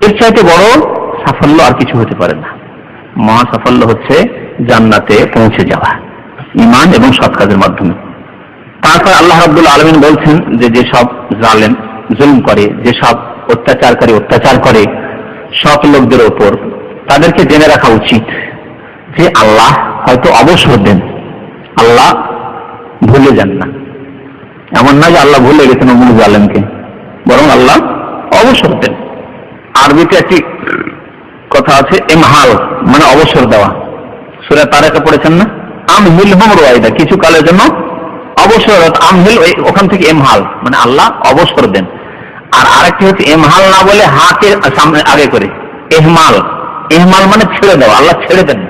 এর চাইতে বড় সাফল্য আর কিছু হতে পারে না। মহা সাফল্য হচ্ছে জান্নাতে পৌঁছে যাওয়া ঈমান এবং সৎ কাজের মাধ্যমে। তারপর আল্লাহ রাব্বুল আলামিন বলছেন যে যেসব জালেম জুলুম করে, যেসব অত্যাচারকারী অত্যাচার করে সব লোকদের ওপর, তাদেরকে জেনে রাখা উচিত যে আল্লাহ হয়তো অবসর দেন, আল্লাহ ভুলে যান না। এমন না যে আল্লাহ ভুলে গেছেন অমুক জালেমকে, বরং আল্লাহ অবসর দেন। আরবিতে একটি কথা আছে ইমহাল, মানে অবসর দেওয়া। সূরা তারাকে পড়েছেন না, আমহিলহুম রুয়াইদা, কিছু কালের জন্য অবসর। আমহিল ওখান থেকে ইমহাল, মানে আল্লাহ অবসর দেন। আর আরেকটি হচ্ছে ইমহাল না বলে হাকে সামনে আগে করে ইহমাল। ইহমাল মানে ছেড়ে দেওয়া, আল্লাহ ছেড়ে দেন,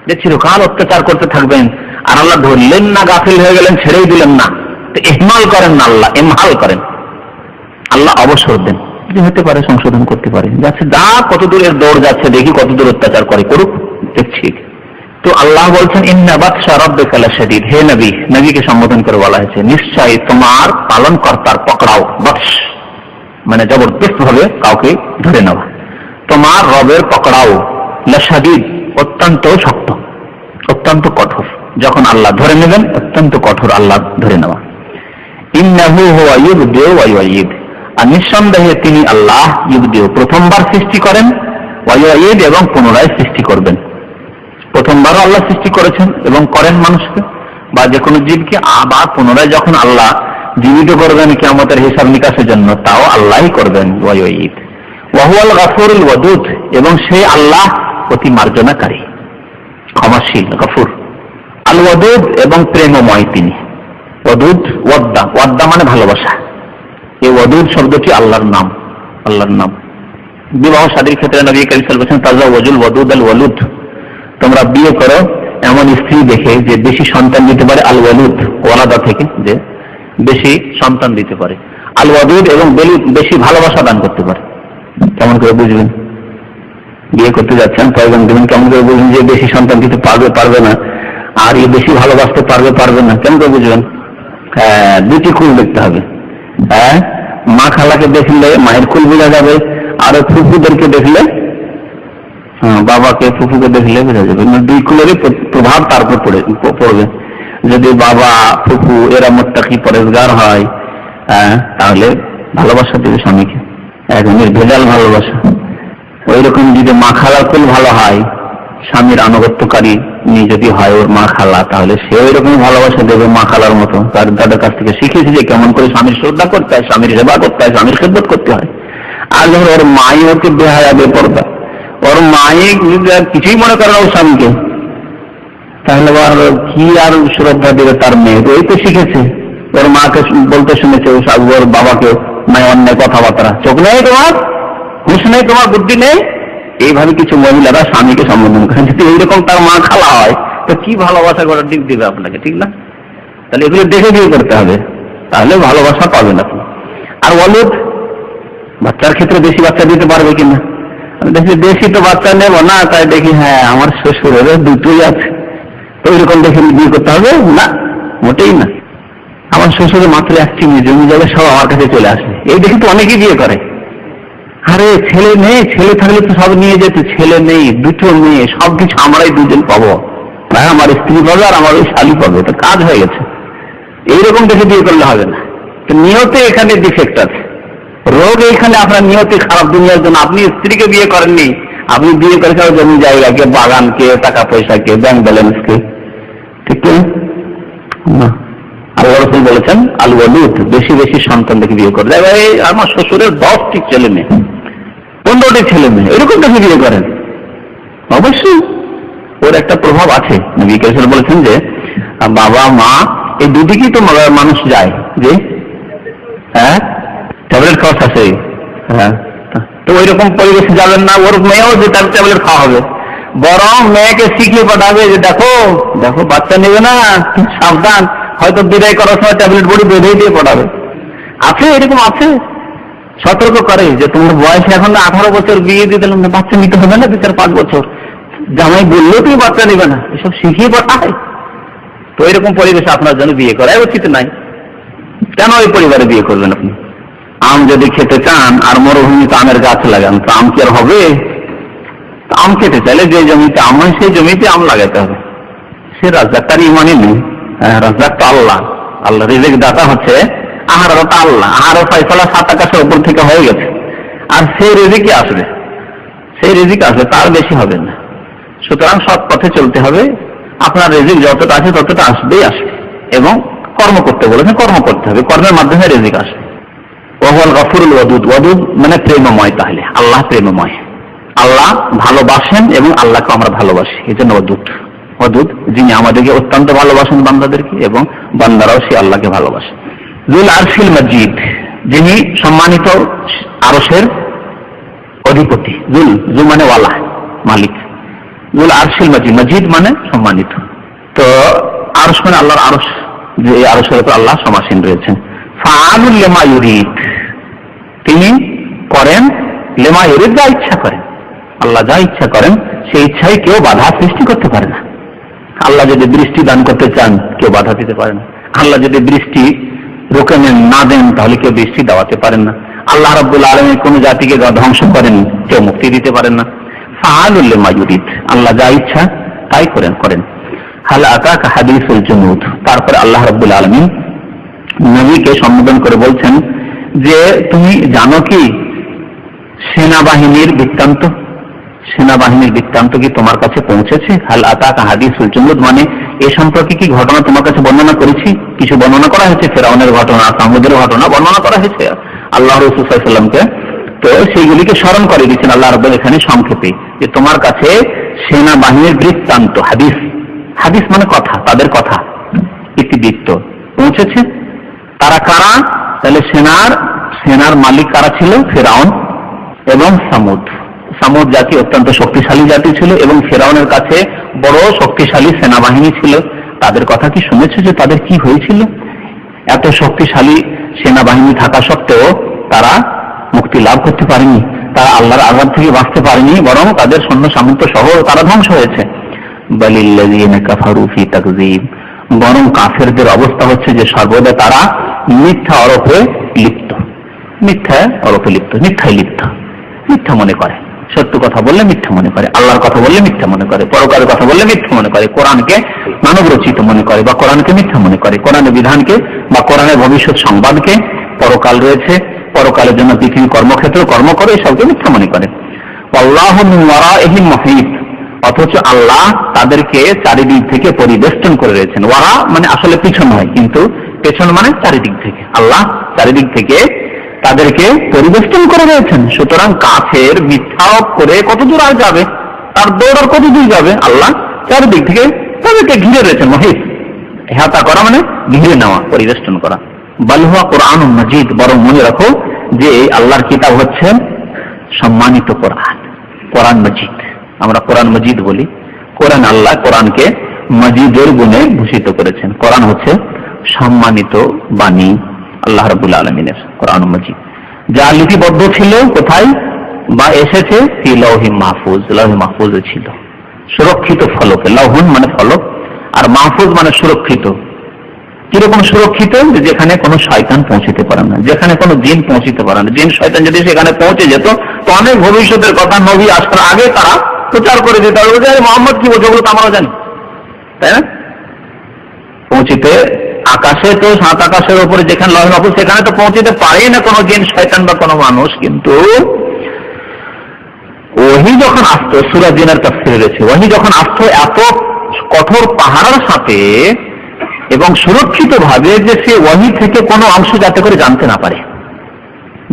যে চিরকাল অত্যাচার করতে থাকবেন আর আল্লাহ ধরলেন না, গাফিল হয়ে গেলেন, ছেড়েই দিলেন না, তো ইহমাল করেন না, আল্লাহ ইমহাল করেন, আল্লাহ অবসর দেন। যে হতে পারে সংশোধন করতে পারে, যাচ্ছে যা কত দূরের দৌড় যাচ্ছে, দেখি কত দূর অত্যাচার করে, করুক, দেখছি। তো আল্লাহ বলছেন ইন্না বাতশা রাব্বিকা লাশাদীদ, হে নবী, নবীকে সম্বোধন করে বলা হয়েছে নিশ্চয়ই তোমার পালন কর্তার পকড়াও, বাতশ মানে জবরদস্ত ভাবে কাউকে ধরে নেওয়া, তোমার রবের পকড়াও লাশাদীদ অত্যন্ত শক্ত, অত্যন্ত কঠোর। যখন আল্লাহ ধরে নেবেন অত্যন্ত কঠোর আল্লাহ ধরে নেওয়া। ইন্নাহু হুয়া ইউবদিউ ওয়া ইউঈদ, আর নিঃসন্দেহে তিনি আল্লাহ ইউবদিউ প্রথমবার সৃষ্টি করেন, ওয়া ইউঈদ এবং পুনরায় সৃষ্টি করবেন। প্রথমবারও আল্লাহ সৃষ্টি করেছেন এবং করেন মানুষকে বা যে কোনো জীবকে, আবার পুনরায় যখন আল্লাহ জীবিত করবেন কিয়ামতের হিসাব নিকাশের জন্য, তাও আল্লাহই করবেন। ওয়া ইউঈদ ওয়া হুয়াল গাফুরুল ওয়াদুদ, এবং সেই আল্লাহ অতি মার্জনাকারী, ক্ষমাশীল, গফুর। আল ওয়াদুদ এবং প্রেমময় তিনি। ওয়াদুদ ওয়াদ্দা, ওয়াদ্দা মানে ভালোবাসা। এই ওয়াদুদ শব্দটি আল্লাহর নাম, আল্লাহর নাম। বিবাহ শাদীর ক্ষেত্রে নবী কারীম সাল্লাল্লাহু আলাইহি ওয়াসাল্লাম তাজাওয়াজুল ওয়াদুদ আল ওয়ালুদ, তোমরা বিয়ে করো এমন স্ত্রী দেখে যে বেশি সন্তান দিতে পারে, আল ওয়ালুদ ওয়ালাদা থেকে, যে বেশি সন্তান দিতে পারে। আল ওয়াদুদ এবং বেশি ভালোবাসা দান করতে পারে। কেমন করে বুঝবেন? বিয়ে করতে যাচ্ছেন, পয়গাম দেবেন, কেমন করে বুঝবেন যে বেশি সন্তান দিতে পারবে, পারবে না, আর এ বেশি ভালোবাসতে পারবে, পারবে না, কেমন করে বুঝবেন? হ্যাঁ, দুটি কুল দেখতে হবে। হ্যাঁ, মা খালাকে দেখলে মায়ের কুল বোঝা যাবে, আর ফুফুদেরকে দেখলে, বাবাকে ফুফুকে দেখলে বোঝা যাবে। দুই কুলেরই প্রভাব তার উপর পড়বে। যদি বাবা ফুফু এরা মুত্তাকি পরেজগার হয়, তাহলে ভালোবাসা দেবে স্বামীকে, একদম ভেজাল ভালোবাসা। ওই রকম যদি মা খালার কুল ভালো হয়, স্বামীর আনুগত্যকারী যদি হয় ওর মা খালা, তাহলে সে ওই রকম ভালোবাসা দেবে মা খালার মতো। তার দাদার কাছ থেকে শিখেছে যে কেমন করে স্বামীর শ্রদ্ধা করতে হয়, স্বামীর সেবা করতে হয়, স্বামীর খেদমত করতে হয়। আর যখন ওর মাই ওকে বেহায়া বেপরদা, ওর মাই কিছুই মনে করে না ওর স্বামীকে, তাহলে কি আর শ্রদ্ধা দেবে তার মেয়ে? ওই তো শিখেছে, ওর মাকে বলতে শুনেছে, ওর বাবাকে মায়ের অন্যায় কথাবার্তা, চোখ নেই তোমার, হুঁশ নেই তোমার, বুদ্ধি নেই, এইভাবে কিছু মহিলারা স্বামীকে সম্বোধন করেন। যদি এইরকম তার মা খালা হয়, তো কি ভালোবাসা করার দিক দিবে আপনাকে, ঠিক না? তাহলে এগুলো দেখে বিয়ে করতে হবে, তাহলে ভালোবাসা পাবেন আপনি। আর ওয়ালুদ, বাচ্চার ক্ষেত্রে বেশি বাচ্চা দিতে পারবে কিনা? আমি দেখি বেশি তো বাচ্চা নেবো না, তাই দেখি হ্যাঁ আমার শ্বশুরের দুটোই আছে, তো ওইরকম দেখে বিয়ে করতে হবে না, মোটেই না। আমার শ্বশুরের মাত্র একটি মেয়ে, জমি জায়গা সব আমার কাছে চলে আসে, এই দেখি তো অনেকেই বিয়ে করে। আরে ছেলে নেই, ছেলে থাকলে তো সব নিয়ে যেত, ছেলে নেই, দুটো মেয়ে, সবকিছু আমরাই দুজন পাবো, আমার স্ত্রী পাবে আর আমার ওই শালি পাবে, তো কাজ হয়ে গেছে। এইরকম দেখে বিয়ে করলে হবে না। তো নিয়তে এখানে ডিফেক্ট আছে, রোগ এইখানে আপনার নিয়তে খারাপ। দুনিয়ার জন্য আপনি স্ত্রীকে বিয়ে করেননি, আপনি বিয়ে করেছেন জমি জায়গাকে, বাগানকে, টাকা পয়সাকে, ব্যাংক ব্যালেন্সকে, ঠিক না? আল্লাহ রাসূল বলেছেন আল ওয়ালুদ, বেশি বেশি সন্তান দেখে বিয়ে করে। আমার শ্বশুরের 10টি ছেলে মেয়ে, 15টি ছেলে মেয়ে, এরকম দেখে বিয়ে করেন, অবশ্যই ওর একটা প্রভাব আছে। নবী কারীম সাল্লাল্লাহু আলাইহি ওয়াসাল্লাম বলেছেন যে বাবা মা এই দুদিকেই তো মানুষ যায়, যে হ্যাঁ ট্যাবলেট খাওয়া আছে, হ্যাঁ, তো ওই রকম পরিবেশে যাবেন না, ওর মেয়েও যে তার ট্যাবলেট খাওয়া হবে, বরং মেয়েকে শিখিয়ে পাঠাবে যে দেখো দেখো বাচ্চা নেবে না, সাবধান, হয়তো বিদায় করার সময় ট্যাবলেট বড়ি বেঁধেই দিয়ে পড়াবে, আছে, এরকম আছে, সতর্ক করে যে তোমার বয়স এখন 18 বছর, বিয়ে দিয়ে দিলাম, বাচ্চা নিতে হবে না 2-4-5 বছর, জামাই বললেও তুমি বাচ্চা নেবে না, এসব শিখিয়ে পাঠায়। তো এরকম পরিবেশে আপনার জন্য বিয়ে করা উচিত নাই। কেন ওই পরিবারে বিয়ে করবেন আপনি? আম যদি খেতে চান আর মরুভূমিতে আমের গাছ লাগান, তো আম কি আর হবে? আম খেতে চাইলে যে জমিতে আম হয় সেই জমিতে আম লাগাতে হবে। সে রাজ্জাক, তার ইমানই নেই। রাজ্জাক তো আল্লাহ, আল্লাহ রিজিক দাতা হচ্ছে আহারদাতা আল্লাহ। আহারের ফয়সালা 7 আকাশের উপর থেকে হয়ে গেছে, আর সেই রিজিকই আসবে, সেই রিজিক আসবে, তার বেশি হবে না। সুতরাং সৎ পথে চলতে হবে। আপনার রিজিক যতটা আছে ততটা আসবেই আসবে, এবং কর্ম করতে বলেছেন, কর্ম করতে হবে, কর্মের মাধ্যমে রিজিক আসবে। ওয়াহুয়াল গফুরুল ওয়াদুদ, ওয়াদুদ মানে প্রেমময়। তাহলে আল্লাহ প্রেমময়, আল্লাহ ভালোবাসেন এবং আল্লাহকে আমরা ভালোবাসি, এই জন্য ওয়াদুদ। ওয়াদুদ যিনি আমাদেরকে অত্যন্ত ভালোবাসেন বান্দাদেরকে, এবং বান্দারাও সে আল্লাহকে ভালোবাসে। যুল আরশিল মাজিদ, যিনি সম্মানিত আরশের অধিপতি। জুল মানে ওয়ালা, মালিক। যুল আরশিল মাজিদ, মাজিদ মানে সম্মানিত। তো আরশ মানে আল্লাহর আরশ, যে এই আরশের উপর আল্লাহ সমাসীন রয়েছেন। ফাআলুল লিমা ইউরিদ, তিনি করেন লিমা ইউরিদ, যা ইচ্ছা করেন। আল্লাহ যা ইচ্ছা করেন সেই ইচ্ছায় কেউ বাধা সৃষ্টি করতে পারে না। আল্লাহ যদি বৃষ্টি দান করতে চান, কেউ বাধা দিতে পারে না। আল্লাহ যদি বৃষ্টি রোকে নেন, না দেন, তাহলে কেউ বৃষ্টি দেওয়াতে পারেন না। আল্লাহ রাব্বুল আলামিন কোন জাতিকে ধ্বংস করেন, কেউ মুক্তি দিতে পারেন না। ফাআলুল লিমা ইউরিদ, আল্লাহ যা ইচ্ছা তাই করেন। হাল আতাকা হাদিসুল জুনুদ, তারপরে আল্লাহ রাব্বুল আলামিন নবীকে সম্বোধন করে বলছেন যে তুমি জানো কি সেনাবাহিনীর বৃত্তান্ত? সেনাবাহিনীর বৃত্তান্ত কি তোমার কাছে পৌঁছেছে? হাল আতাকা হাদিসুল জুনুদ মানে এ সম্পর্কে কি ঘটনা তোমার কাছে বর্ণনা করেছি? কিছু বর্ণনা করা হয়েছে, ফেরাউনের ঘটনা, সামুদের ঘটনা বর্ণনা করা হয়েছে আল্লাহ রাসূল সাল্লাল্লাহু আলাইহি ওয়াসাল্লামকে। তো সেইগুলিকে স্মরণ করে দিচ্ছেন আল্লাহ রাব্বুল এখানে সংক্ষেপে, যে তোমার কাছে সেনাবাহিনীর বৃত্তান্ত, হাদিস, হাদিস মানে কথা, তাদের কথা, ইতিবৃত্ত পৌঁছেছে। তারা কারা? তাহলে সেনার মালিক কারা ছিল? ফেরাউন এবং সামুদ। সামুদ জাতি অত্যন্ত শক্তিশালী জাতি ছিল, এবং ফেরাউনের কাছে বড় শক্তিশালী সেনাবাহিনী ছিল। তাদের কথা কি শুনেছে যে তাদের কি হয়েছিল? এত শক্তিশালী সেনাবাহিনী থাকা সত্ত্বেও তারা মুক্তি লাভ করতে পারেনি, তারা আল্লাহর আযাব থেকে বাঁচতে পারেনি, বরং তাদের সৈন্য সামন্ত সহ তারা ধ্বংস হয়েছে। বালিল্লাযীনা কাফারু ফি তাকযীব, বরং কাফেরদের অবস্থা হচ্ছে যে সর্বদা তারা মিথ্যা আরোপে লিপ্ত, মিথ্যায় লিপ্ত, মিথ্যা মনে করে। সত্য কথা বললে মিথ্যা মনে করে, আল্লাহর কথা বললে মিথ্যা মনে করে, পরকালের কথা বললে মিথ্যা মনে করে, কোরআনকে মানব রচিত মনে করে বা কোরআনকে মিথ্যা মনে করে, কোরআনের বিধানকে বা কোরআনের ভবিষ্যৎ সংবাদকে, পরকাল রয়েছে, পরকালের জন্য পৃথিবী কর্মক্ষেত্র কর্ম করে, সবকে মিথ্যা মনে করে। আল্লাহু মিন ওয়ারাইহিম মুহীত, অথচ আল্লাহ তাদেরকে চারিদিক থেকে পরিবেষ্টন করে রয়েছেন। ওয়ারা মানে আসলে পিছন হয়, কিন্তু পেছন মানে চারিদিক থেকে, আল্লাহ চারিদিক থেকে তাদেরকে পরিবেষ্টন করে রয়েছেন। সুতরাং কাফের মিথ্যা করে কত দূর আর যাবে, তার দৌড় আর কত দূর যাবে? আল্লাহ চারিদিক থেকে তাদেরকে ঘিরে রয়েছেন। মহিত হেতা করা মানে ঘিরে নেওয়া, পরিবেষ্টন করা। বাল হুয়া কোরআনুম মাজিদ, বরং মনে রাখো যে এই আল্লাহর কিতাব হচ্ছে সম্মানিত কোরআন, কোরআন মাজিদ। আমরা কোরআন মাজিদ বলি, কোরআন আল্লাহ কোরআনকে মাজিদের গুণে ভূষিত করেছেন। কোরআন হচ্ছে সম্মানিত বাণী আল্লাহ রাব্বুল আলামিনের, কোরআন মাজিদ, যা লিপিবদ্ধ ছিল কোথায়? বা এসেছে ফি লাওহিম মাহফুজ, লাওহে মাহফুজে ছিল, সুরক্ষিত ফলকে। লাওহুন মানে ফলক, আর মাহফুজ মানে সুরক্ষিত। কিরকম সুরক্ষিত? যেখানে কোনো শয়তান পৌঁছতে পারে না, যেখানে কোনো জিন পৌঁছতে পারে না। জিন শয়তান যদি সেখানে পৌঁছে যেত, তো অনেক ভবিষ্যতের কথা নবী আসার আগে তারা প্রচার করে দিতে পারবে যে মোহাম্মদ কি বলছে, ওগুলো তো আমরাও জানি, তাই না? পৌঁছিতে আকাশে, তো 7 আকাশের উপরে যেখানে লাওহে মাহফুজ, সেখানে তো পৌঁছতে পারেই না কোনো জিন শয়তান বা কোনো মানুষ। কিন্তু ওহী যখন আসতো, সূরা জিনের তাফসীরে রয়েছে, ওহী যখন আসতো এত কঠোর পাহারার সাথে এবং সুরক্ষিত ভাবে, যে সে ওহী থেকে কোনো অংশ যাতে করে জানতে না পারে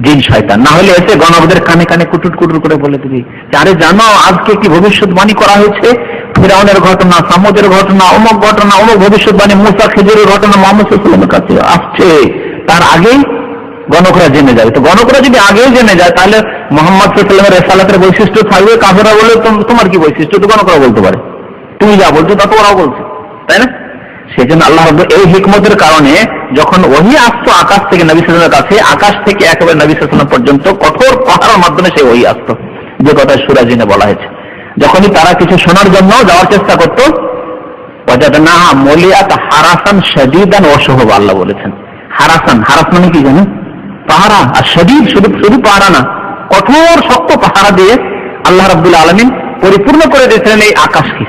জিন শয়তান, না হলে এসে গণবদের কানে কানে কুটুর কুটুর করে বলে দিবি, আরে জানো আজকে কি ভবিষ্যৎবাণী করা হয়েছে, ফিরাউনের ঘটনা, সামুদের ঘটনা, অমুক ঘটনা, অমুক ভবিষ্যৎবাণী, মুসা খেজুরের ঘটনা মুহাম্মদ সাল্লাল্লাহু আলাইহি ওয়াসাল্লামের কাছে আসছে। তার আগেই গণকরা জেনে যাবে। তো গণকরা যদি আগেই জেনে যায়, তাহলে মুহাম্মদ সাল্লাল্লাহু আলাইহি ওয়াসাল্লামের রিসালাতের বৈশিষ্ট্য থাকবে। কাফেররা বলে তোমার কি বৈশিষ্ট্য, তো গণকরা বলতে পারে, তুমি যা বলছো তা তো ওরাও বলছে, তাই না? সেজন্য আল্লাহ রাব্বুল এই হিকমতের কারণে যখন ওহী আসতো আকাশ থেকে নবী সাল্লাল্লাহু আলাইহি ওয়াসাল্লামের কাছে, আকাশ থেকে একেবারে নবী সাল্লাল্লাহু আলাইহি ওয়াসাল্লাম পর্যন্ত কঠোর পাহারার মাধ্যমে সেই ওহী আসতো, যে কথা সূরা জিনে বলা হয়েছে। যখনই তারা কিছু শোনার জন্য যাওয়ার চেষ্টা করতো, ওয়াজাদনাহা মুলিয়াত হারাসান শাদীদান ওয়া শুহুবা, আল্লাহ বলেছেন। হারাসান, হারাস মানে কি জানেন? পাহারা। আর শাদীদ শুধু পাহারা না, কঠোর শক্ত পাহারা দিয়ে আল্লাহ রাব্বুল আলামিন পরিপূর্ণ করে দিয়েছিলেন এই আকাশকে,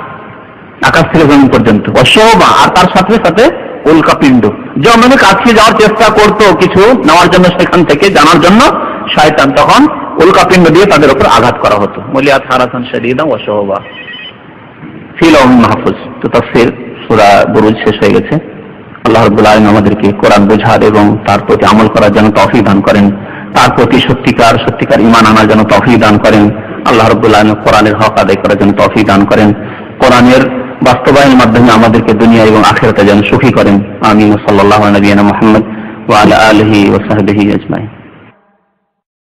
আকাশ থেকে জমিন পর্যন্ত। ওয়া শুহুবা, আর তার সাথে সাথে উল্কাপিণ্ড। যখন কাছে যাওয়ার চেষ্টা করতো কিছু নেওয়ার জন্য, সেখান থেকে জানার জন্য শয়তান, তখন উল্কাপিণ্ড দিয়ে তাদের উপর আঘাত করা হতো। মুলিয়াত হারাসান শাদীদান ওয়া শুহুবা ফি লাওহিল মাহফুজ। তো তাফসীর সূরা বুরুজ শেষ হয়ে গেছে। আল্লাহ রাব্বুল আলামিন আমাদেরকে কোরআন বোঝার এবং তার প্রতি আমল করার জন্য তৌফিক দান করেন, তার প্রতি সত্যিকার ঈমান আনার জন্য তৌফিক দান করেন। আল্লাহ রাব্বুল আলামিন কোরআনের হক আদায় করার জন্য তৌফিক দান করেন। কোরআনের বাস্তবায়নের মাধ্যমে আমাদেরকে দুনিয়া এবং আখিরাতে যেন সুখী করেন। আমিন। সাল্লাল্লাহু আলা নবিয়িনা মুহাম্মদ ওয়া আলা আলিহি ওয়া সাহবিহি আজমাইন।